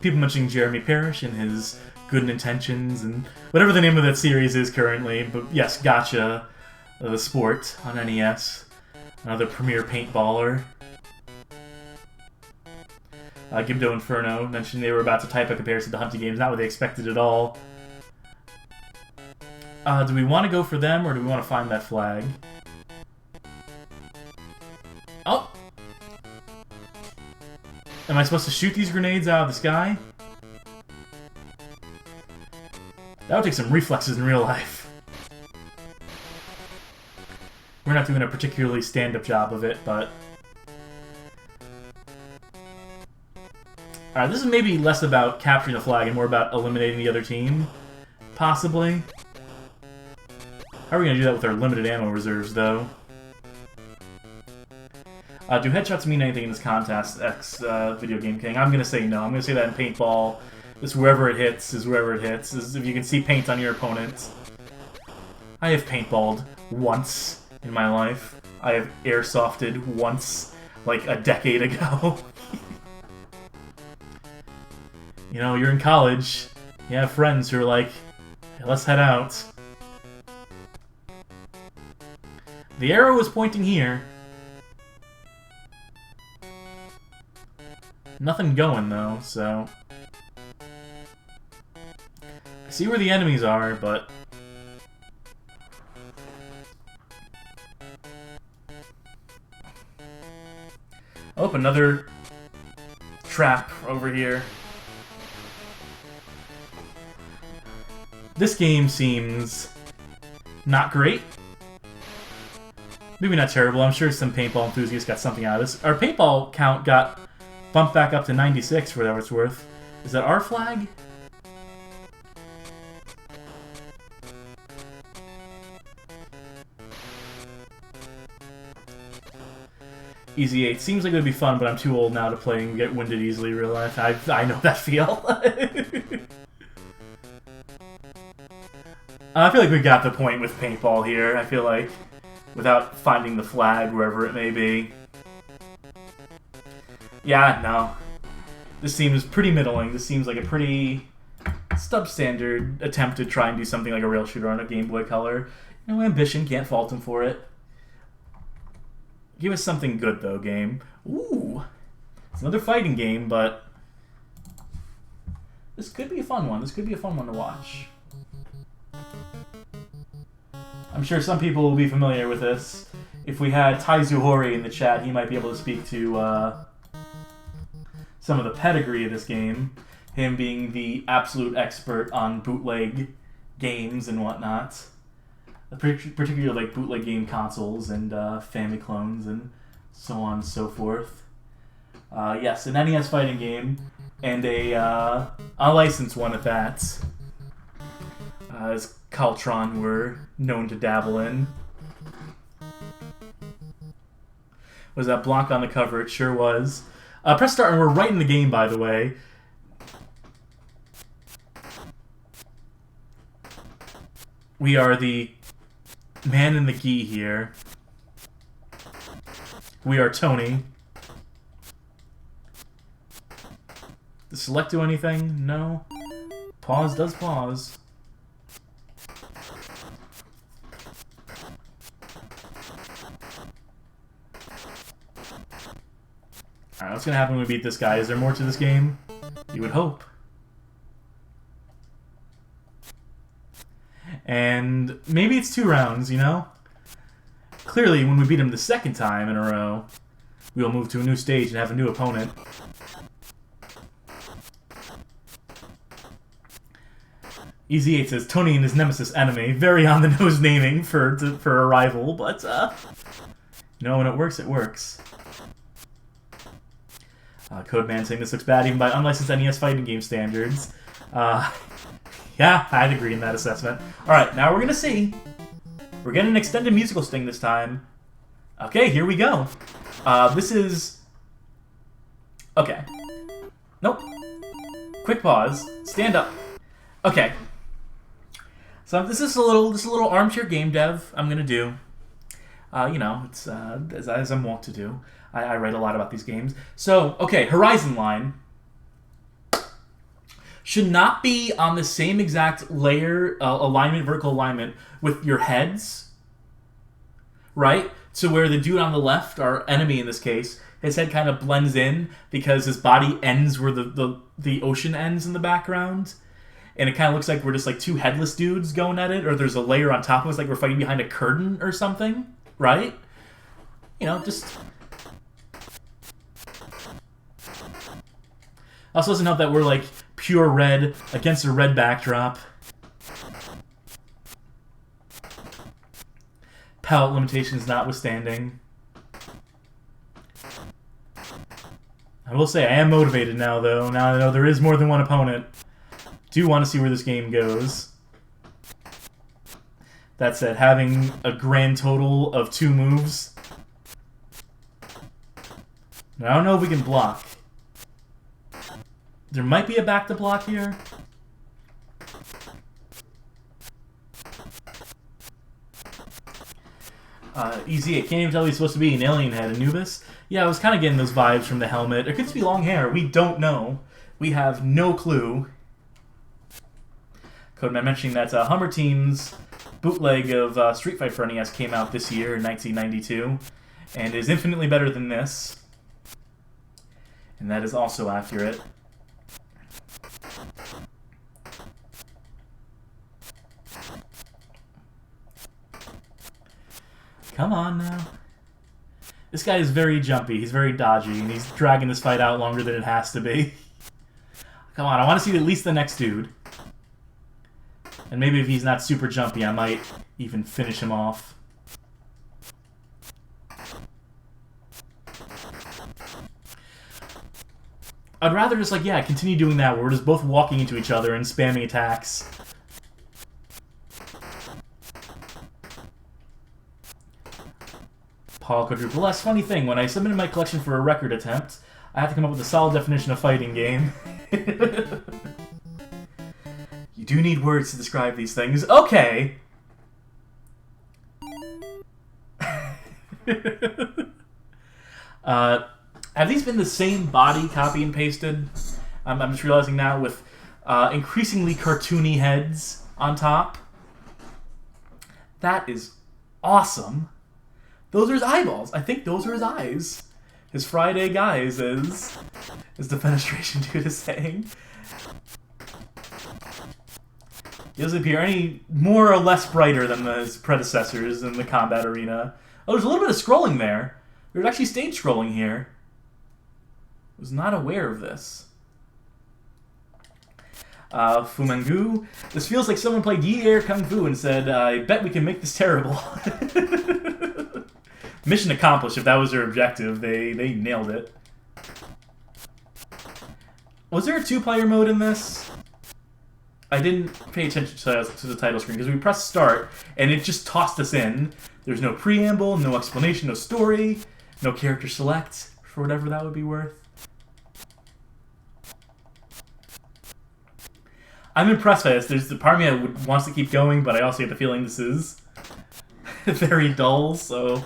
People mentioning Jeremy Parrish and his good intentions and whatever the name of that series is currently, but yes, Gotcha, the sport on NES, another premier paintballer. Gibdo Inferno mentioned they were about to type a comparison to hunting games, not what they expected at all. Do we want to go for them or do we want to find that flag? Oh! Am I supposed to shoot these grenades out of the sky? That would take some reflexes in real life. We're not doing a particularly stand-up job of it, but... Alright, this is maybe less about capturing the flag and more about eliminating the other team. Possibly. How are we going to do that with our limited ammo reserves, though? Do headshots mean anything in this contest, Video Game King? I'm going to say no. I'm going to say that in paintball. Just wherever it hits is wherever it hits. Is if you can see paint on your opponent. I have paintballed once in my life. I have airsofted once, like a decade ago. You know, you're in college. You have friends who are like, hey, let's head out. The arrow is pointing here. Nothing going, though, so... I see where the enemies are, but... Oh, another trap over here. This game seems not great. Maybe not terrible. I'm sure some paintball enthusiasts got something out of this. Our paintball count got bumped back up to 96 for whatever it's worth. Is that our flag? Easy 8. Seems like it would be fun, but I'm too old now to play and get winded easily in real life. I know that feel. I feel like we got the point with paintball here. I feel like, without finding the flag wherever it may be. Yeah, no. This seems pretty middling. This seems like a pretty substandard attempt to try and do something like a rail shooter on a Game Boy Color. No ambition, can't fault him for it. Give us something good, though, game. Ooh! It's another fighting game, but... this could be a fun one. This could be a fun one to watch. I'm sure some people will be familiar with this. If we had Taizu Hori in the chat, he might be able to speak to some of the pedigree of this game. Him being the absolute expert on bootleg games and whatnot. Particularly like bootleg game consoles and Famiclones and so on and so forth. Yes, an NES fighting game, and a unlicensed one at that. As Caltron were known to dabble in. Was that block on the cover? It sure was. Press start, and we're right in the game, by the way. We are the man in the gi here. We are Tony. Does select do anything? No. Pause does pause. Alright, what's gonna happen when we beat this guy? Is there more to this game? You would hope. And maybe it's 2 rounds, you know? Clearly, when we beat him the second time in a row, we'll move to a new stage and have a new opponent. Easy 8 says, Tony and his nemesis enemy. Very on-the-nose naming for a rival, but, you know, when it works, it works. Codeman saying this looks bad even by unlicensed NES fighting game standards. Yeah, I'd agree in that assessment. Alright, now we're gonna see. We're getting an extended musical sting this time. Okay, here we go. This is... okay. Nope. Quick pause. Stand up. Okay. So this is a little armchair game dev I'm gonna do. You know, it's as I'm wont to do. I write a lot about these games. So, okay, Horizon Line should not be on the same exact layer, alignment, vertical alignment with your heads, right? So where the dude on the left, our enemy in this case, his head kind of blends in because his body ends where the ocean ends in the background. And it kind of looks like we're just like 2 headless dudes going at it, or there's a layer on top of us like we're fighting behind a curtain or something, right? You know, just... Also doesn't help that we're like pure red against a red backdrop. Palette limitations notwithstanding. I will say I am motivated now, though. Now I know there is more than one opponent. Do want to see where this game goes. That said, having a grand total of 2 moves... Now, I don't know if we can block. There might be a back to block here. Easy, I can't even tell he's supposed to be an alien head. Anubis? Yeah, I was kind of getting those vibes from the helmet. It could just be long hair. We don't know. We have no clue. Codeman mentioning that Hummer Team's bootleg of Street Fighter for NES came out this year in 1992 and is infinitely better than this. And that is also accurate. Come on now. This guy is very jumpy, he's very dodgy, and he's dragging this fight out longer than it has to be. Come on, I want to see at least the next dude. And maybe if he's not super jumpy, I might even finish him off. I'd rather just, like, yeah, continue doing that, where we're just both walking into each other and spamming attacks. Paul Quadruple S. Funny thing, when I submitted my collection for a record attempt, I have to come up with a solid definition of fighting game. You do need words to describe these things. Okay! Have these been the same body copy and pasted? I'm just realizing now with increasingly cartoony heads on top. That is awesome. Those are his eyeballs. I think those are his eyes. His fried egg eyes, as the fenestration dude is saying. He doesn't appear any more or less brighter than his predecessors in the combat arena. Oh, there's a little bit of scrolling there. There's actually stage scrolling here. I was not aware of this. Fumangu. This feels like someone played Yi Air Kung Fu and said, I bet we can make this terrible. Mission accomplished. If that was their objective, they nailed it. Was there a 2-player mode in this? I didn't pay attention to the title screen because we pressed start and it just tossed us in. There's no preamble, no explanation, no story, no character select, for whatever that would be worth. I'm impressed by this. There's the part of me that wants to keep going, but I also get the feeling this is very dull, so...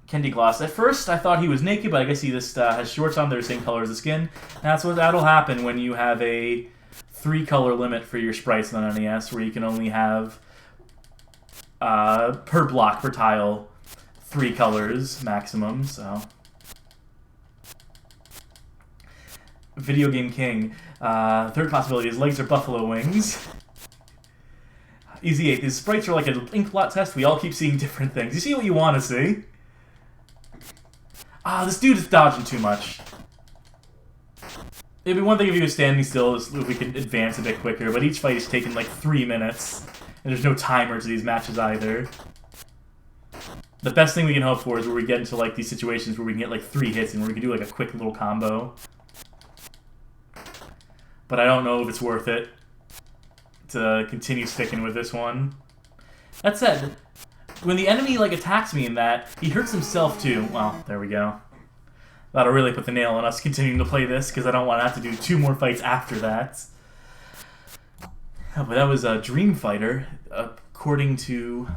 Candy Gloss. At first, I thought he was naked, but I guess he just has shorts on. They're the same color as the skin. And that'll happen when you have a 3-color limit for your sprites on NES, where you can only have, per block, per tile, 3 colors maximum, so... Video Game King. Third possibility, his legs are buffalo wings. Easy 8. His sprites are like an ink blot test. We all keep seeing different things. You see what you want to see. Ah, this dude is dodging too much. It'd be one thing if he was standing still, if we could advance a bit quicker, but each fight is taking like 3 minutes, and there's no timer to these matches either. The best thing we can hope for is where we get into like these situations where we can get like 3 hits and where we can do like a quick little combo. But I don't know if it's worth it to continue sticking with this one. That said, when the enemy like attacks me in that, he hurts himself too. Well, there we go. That'll really put the nail on us continuing to play this, because I don't want to have to do 2 more fights after that. Oh, but that was Dream Fighter, according to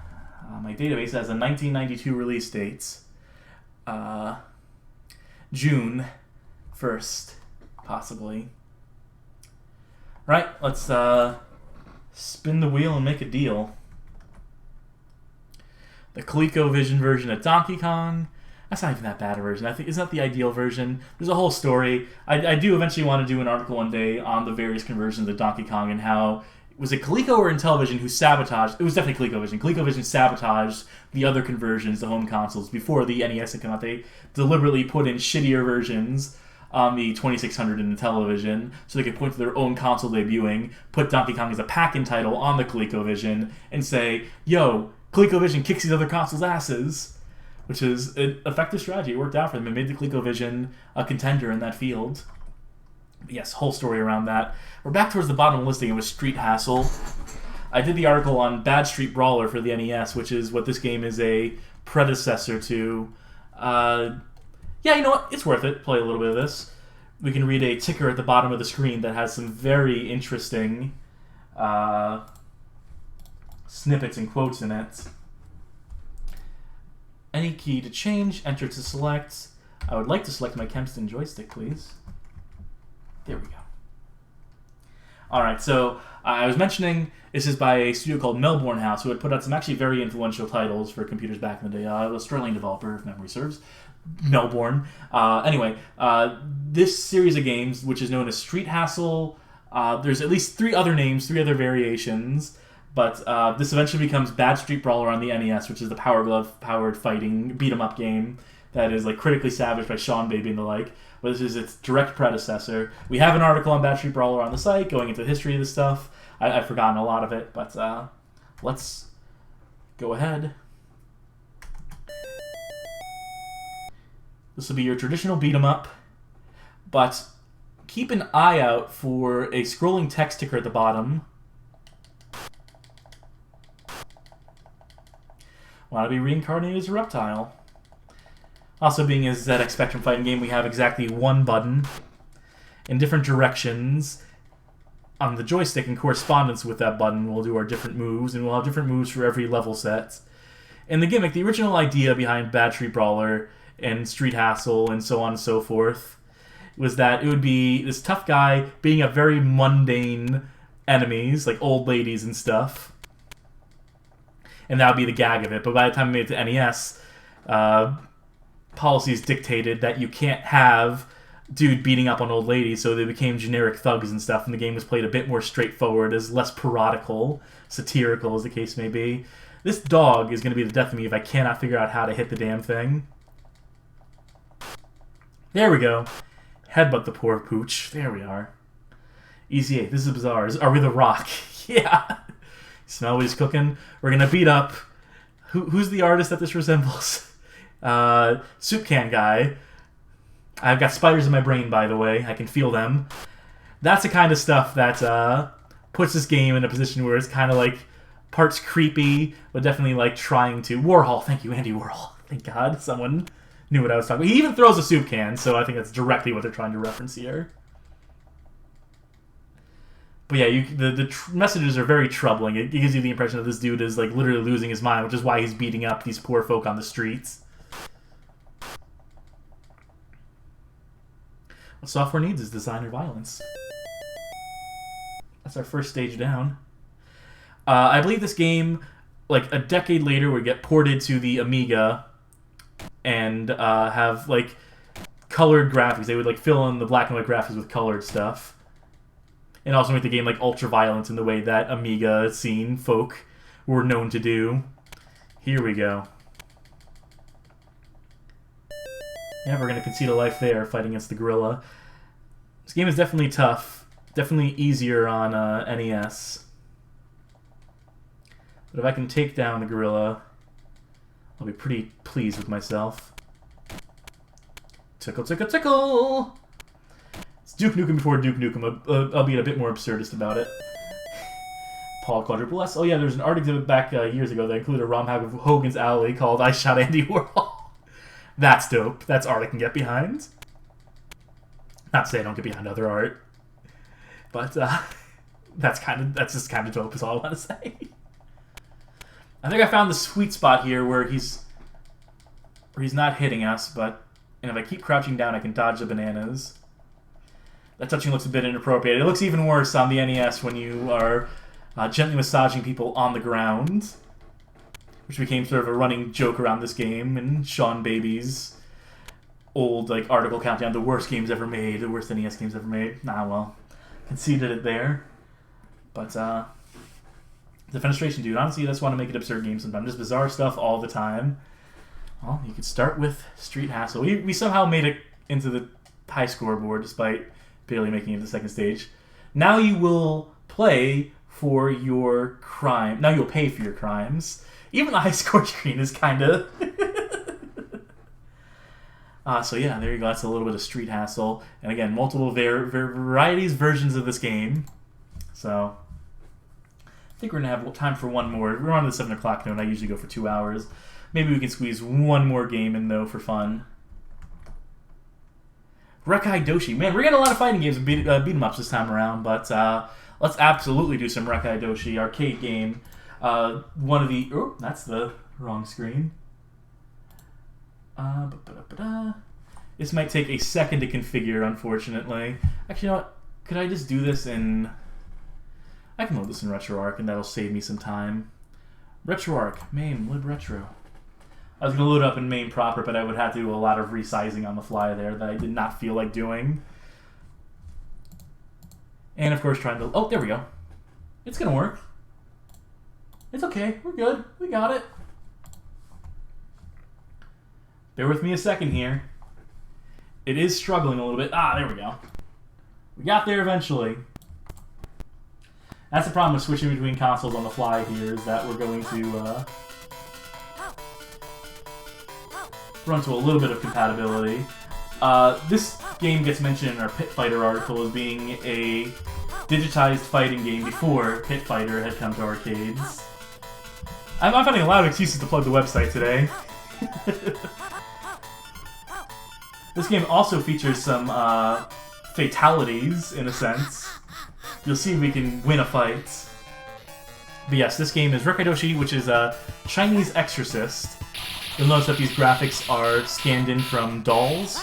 my database. It has a 1992 release date. June 1st, possibly. Right, let's spin the wheel and make a deal. The Colecovision version of Donkey Kong. That's not even that bad a version. I think it's not the ideal version. There's a whole story. I do eventually want to do an article one day on the various conversions of Donkey Kong and how... Was it Coleco or Intellivision who sabotaged... It was definitely ColecoVision. ColecoVision sabotaged the other conversions, the home consoles, before the NES had come out. They deliberately put in shittier versions on the 2600 and the television, so they could point to their own console debuting, put Donkey Kong as a pack-in title on the ColecoVision, and say, yo, ColecoVision kicks these other consoles' asses, which is an effective strategy. It worked out for them. It made the ColecoVision a contender in that field. Yes, whole story around that. We're back towards the bottom of the listing. It was Street Hassle. I did the article on Bad Street Brawler for the NES, which is what this game is a predecessor to. Yeah, you know what? It's worth it. Play a little bit of this. We can read a ticker at the bottom of the screen that has some very interesting snippets and quotes in it. Any key to change, enter to select. I would like to select my Kempston joystick, please. There we go. Alright, so I was mentioning this is by a studio called Melbourne House, who had put out some actually very influential titles for computers back in the day. A sterling developer, if memory serves. Melbourne. Anyway, this series of games, which is known as Street Hassle, there's at least 3 other names, 3 other variations, but this eventually becomes Bad Street Brawler on the NES, which is the Power Glove-powered fighting beat-em-up game that is like critically savaged by Sean Baby and the like. But this is its direct predecessor. We have an article on Bad Street Brawler on the site going into the history of this stuff. I've forgotten a lot of it, but let's go ahead. This will be your traditional beat-em-up, but keep an eye out for a scrolling text ticker at the bottom. Want to be reincarnated as a reptile. Also, being a ZX Spectrum fighting game, we have exactly 1 button in different directions on the joystick. In correspondence with that button, we'll do our different moves, and we'll have different moves for every level set. And the gimmick, the original idea behind Bad Street Brawler and Street Hassle and so on and so forth, was that it would be this tough guy beating up very mundane enemies, like old ladies and stuff. And that would be the gag of it. But by the time we made it to NES, policies dictated that you can't have dude beating up on old ladies, so they became generic thugs and stuff, and the game was played a bit more straightforward, as less parodical, satirical as the case may be. This dog is going to be the death of me if I cannot figure out how to hit the damn thing. There we go. Headbutt the poor pooch. There we are. Easy 8. This is bizarre. Are we the Rock? Yeah. Smell what he's cooking. We're going to beat up... Who's the artist that this resembles? Soup can guy. I've got spiders in my brain, by the way. I can feel them. That's the kind of stuff that puts this game in a position where it's kind of like parts creepy, but definitely like trying to... Warhol. Thank you, Andy Warhol. Thank God someone knew what I was talking about. He even throws a soup can, so I think that's directly what they're trying to reference here. But yeah, the messages are very troubling. It gives you the impression that this dude is like literally losing his mind, which is why he's beating up these poor folk on the streets. What software needs is designer violence. That's our first stage down. I believe this game, like a decade later, would get ported to the Amiga and have like colored graphics. They would like fill in the black and white graphics with colored stuff. And also make the game like ultra-violent in the way that Amiga scene folk were known to do. Here we go. Yeah, we're going to concede a life there, fighting against the gorilla. This game is definitely tough. Definitely easier on NES. But if I can take down the gorilla, I'll be pretty pleased with myself. Tickle, tickle, tickle! It's Duke Nukem before Duke Nukem, albeit a bit more absurdist about it. Paul Quadruple S. Oh yeah, there's an art exhibit back years ago that included a ROM hack of Hogan's Alley called I Shot Andy Warhol. That's dope. That's art I can get behind. Not to say I don't get behind other art, but that's just kind of dope is all I want to say. I think I found the sweet spot here where he's not hitting us, and if I keep crouching down I can dodge the bananas. That touching looks a bit inappropriate. It looks even worse on the NES when you are gently massaging people on the ground, which became sort of a running joke around this game, and Sean Baby's old like article countdown, the worst games ever made, the worst NES games ever made. Nah, well, conceded it there. But the fenestration, dude, honestly, I just want to make an absurd game sometimes. Just bizarre stuff all the time. Well, you could start with Street Hassle. We somehow made it into the high scoreboard despite barely making it to the second stage. Now you will play for your crime. Now you'll pay for your crimes. Even the high score screen is kind of... So yeah, there you go. That's a little bit of street hassle. And again, multiple versions of this game. So I think we're going to have time for one more. We're on the 7 o'clock note. I usually go for 2 hours. Maybe we can squeeze one more game in, though, for fun. Reikai Doushi. Man, we're getting a lot of fighting games and beat 'em ups this time around, but let's absolutely do some Reikai Doushi arcade game. One of the... Oh, that's the wrong screen. This might take a second to configure, unfortunately. Actually, you know what? Could I just do this in... I can load this in RetroArch, and that'll save me some time. RetroArch, MAME, lib retro. I was going to load up in MAME proper, but I would have to do a lot of resizing on the fly there that I did not feel like doing. And, of course, trying to... Oh, there we go. It's going to work. It's okay. We're good. We got it. Bear with me a second here. It is struggling a little bit. Ah, there we go. We got there eventually. That's the problem with switching between consoles on the fly here, is that we're going to run into a little bit of compatibility. This game gets mentioned in our Pit Fighter article as being a digitized fighting game before Pit Fighter had come to arcades. I'm finding a lot of excuses to plug the website today. This game also features some fatalities, in a sense. You'll see if we can win a fight. But yes, this game is Reikai Doushi, which is a Chinese exorcist. You'll notice that these graphics are scanned in from dolls.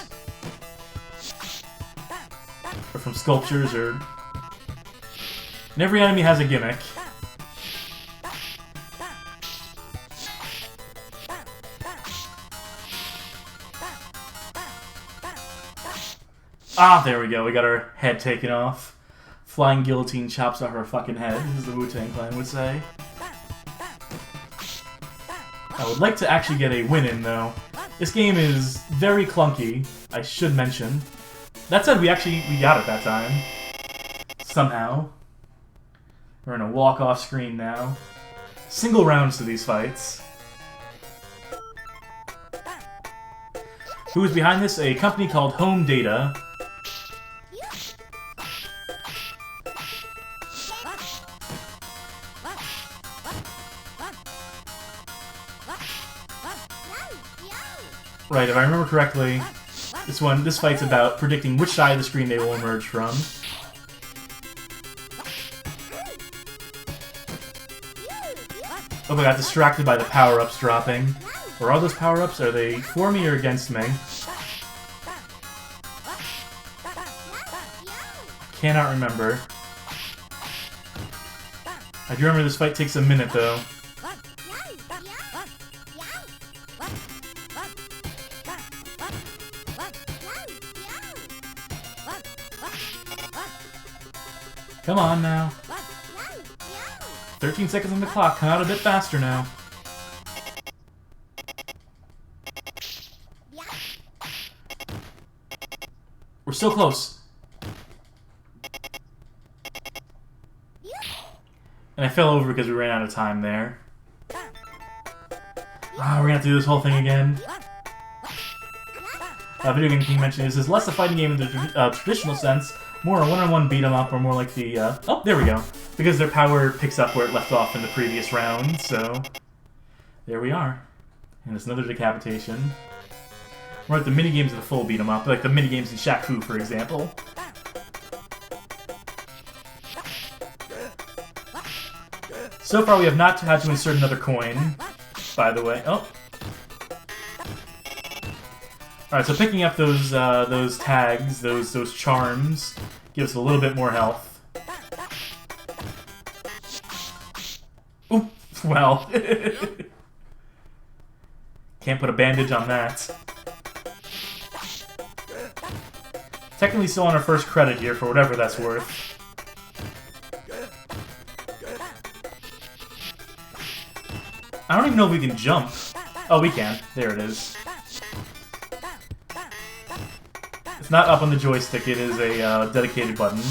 Or from sculptures, or... And every enemy has a gimmick. Ah, there we go. We got our head taken off. Flying guillotine chops off our fucking head, as the Wu-Tang Clan would say. I would like to actually get a win in, though. This game is very clunky, I should mention. That said, we got it that time. Somehow. We're in a walk-off screen now. Single rounds to these fights. Who is behind this? A company called Home Data. Right, if I remember correctly, this fight's about predicting which side of the screen they will emerge from. Oh, I got distracted by the power-ups dropping. Were all those power-ups, are they for me or against me? Cannot remember. I do remember this fight takes a minute, though. Come on now. 13 seconds on the clock. Come out a bit faster now. We're still close. And I fell over because we ran out of time there. Ah, we're gonna have to do this whole thing again. Video game King mentioned this is less a fighting game in the traditional sense, more a one-on-one beat-em-up, or more like the, oh, there we go. Because their power picks up where it left off in the previous round, so... There we are. And it's another decapitation. We're at the minigames of the full beat-em-up, like the minigames in Shaq Fu, for example. So far we have not had to insert another coin, by the way. Oh. Alright, so picking up those tags, those charms, gives us a little bit more health. Oop, well. Can't put a bandage on that. Technically still on our first credit here, for whatever that's worth. I don't even know if we can jump. Oh, we can. There it is. It's not up on the joystick, it is a dedicated button.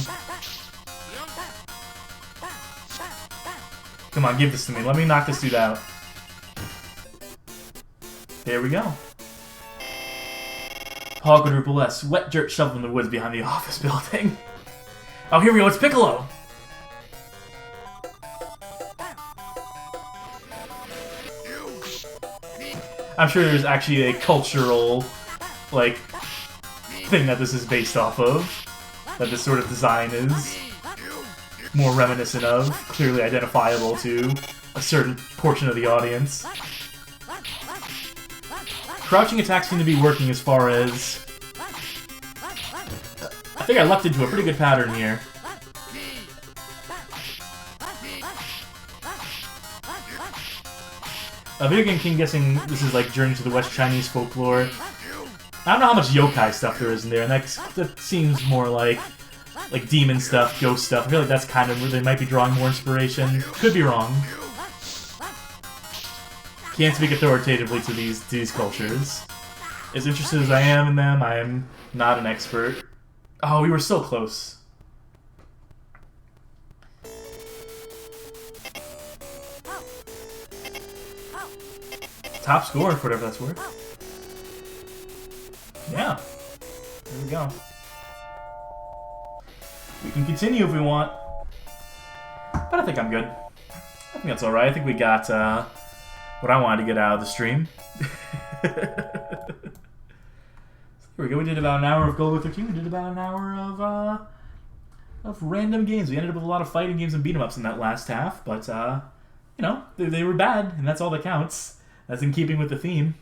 Come on, give this to me. Let me knock this dude out. There we go. Paul quadruple S. Wet dirt shoveled in the woods behind the office building. Oh, here we go. It's Piccolo. I'm sure there's actually a cultural, like, thing that this is based off of. That this sort of design is more reminiscent of. Clearly identifiable to a certain portion of the audience. Crouching attacks seem to be working as far as... I think I lucked into a pretty good pattern here. Video Game King guessing this is like Journey to the West Chinese folklore. I don't know how much yokai stuff there is in there, and that seems more like demon stuff, ghost stuff. I feel like that's kind of where they might be drawing more inspiration. Could be wrong. Can't speak authoritatively to these cultures. As interested as I am in them, I am not an expert. Oh, we were so close. Top score, for whatever that's worth. Yeah. There we go. We can continue if we want. But I think I'm good. I think that's alright. I think we got what I wanted to get out of the stream. So there we go. We did about an hour of Golgo 13. We did about an hour of random games. We ended up with a lot of fighting games and beat-em-ups in that last half. But, you know, they were bad, and that's all that counts. That's in keeping with the theme.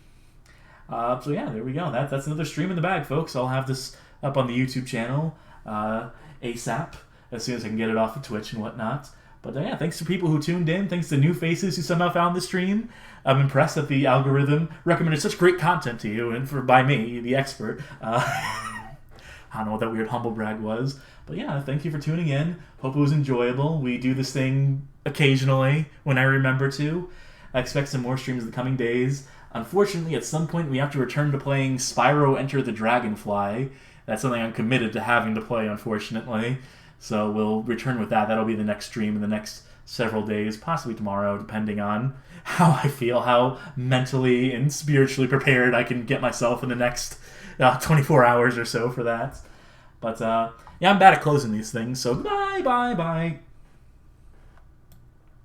So yeah, there we go. That's another stream in the bag, folks. I'll have this up on the YouTube channel ASAP, as soon as I can get it off of Twitch and whatnot. But yeah, thanks to people who tuned in. Thanks to new faces who somehow found the stream. I'm impressed that the algorithm recommended such great content to you, and by me, the expert. I don't know what that weird humble brag was. But yeah, thank you for tuning in. Hope it was enjoyable. We do this thing occasionally when I remember to. I expect some more streams in the coming days. Unfortunately, at some point we have to return to playing Spyro Enter the Dragonfly. That's something I'm committed to having to play, unfortunately. So we'll return with that. That'll be the next stream in the next several days, possibly tomorrow, depending on how I feel, how mentally and spiritually prepared I can get myself in the next 24 hours or so for that. But yeah, I'm bad at closing these things, so bye, bye, bye.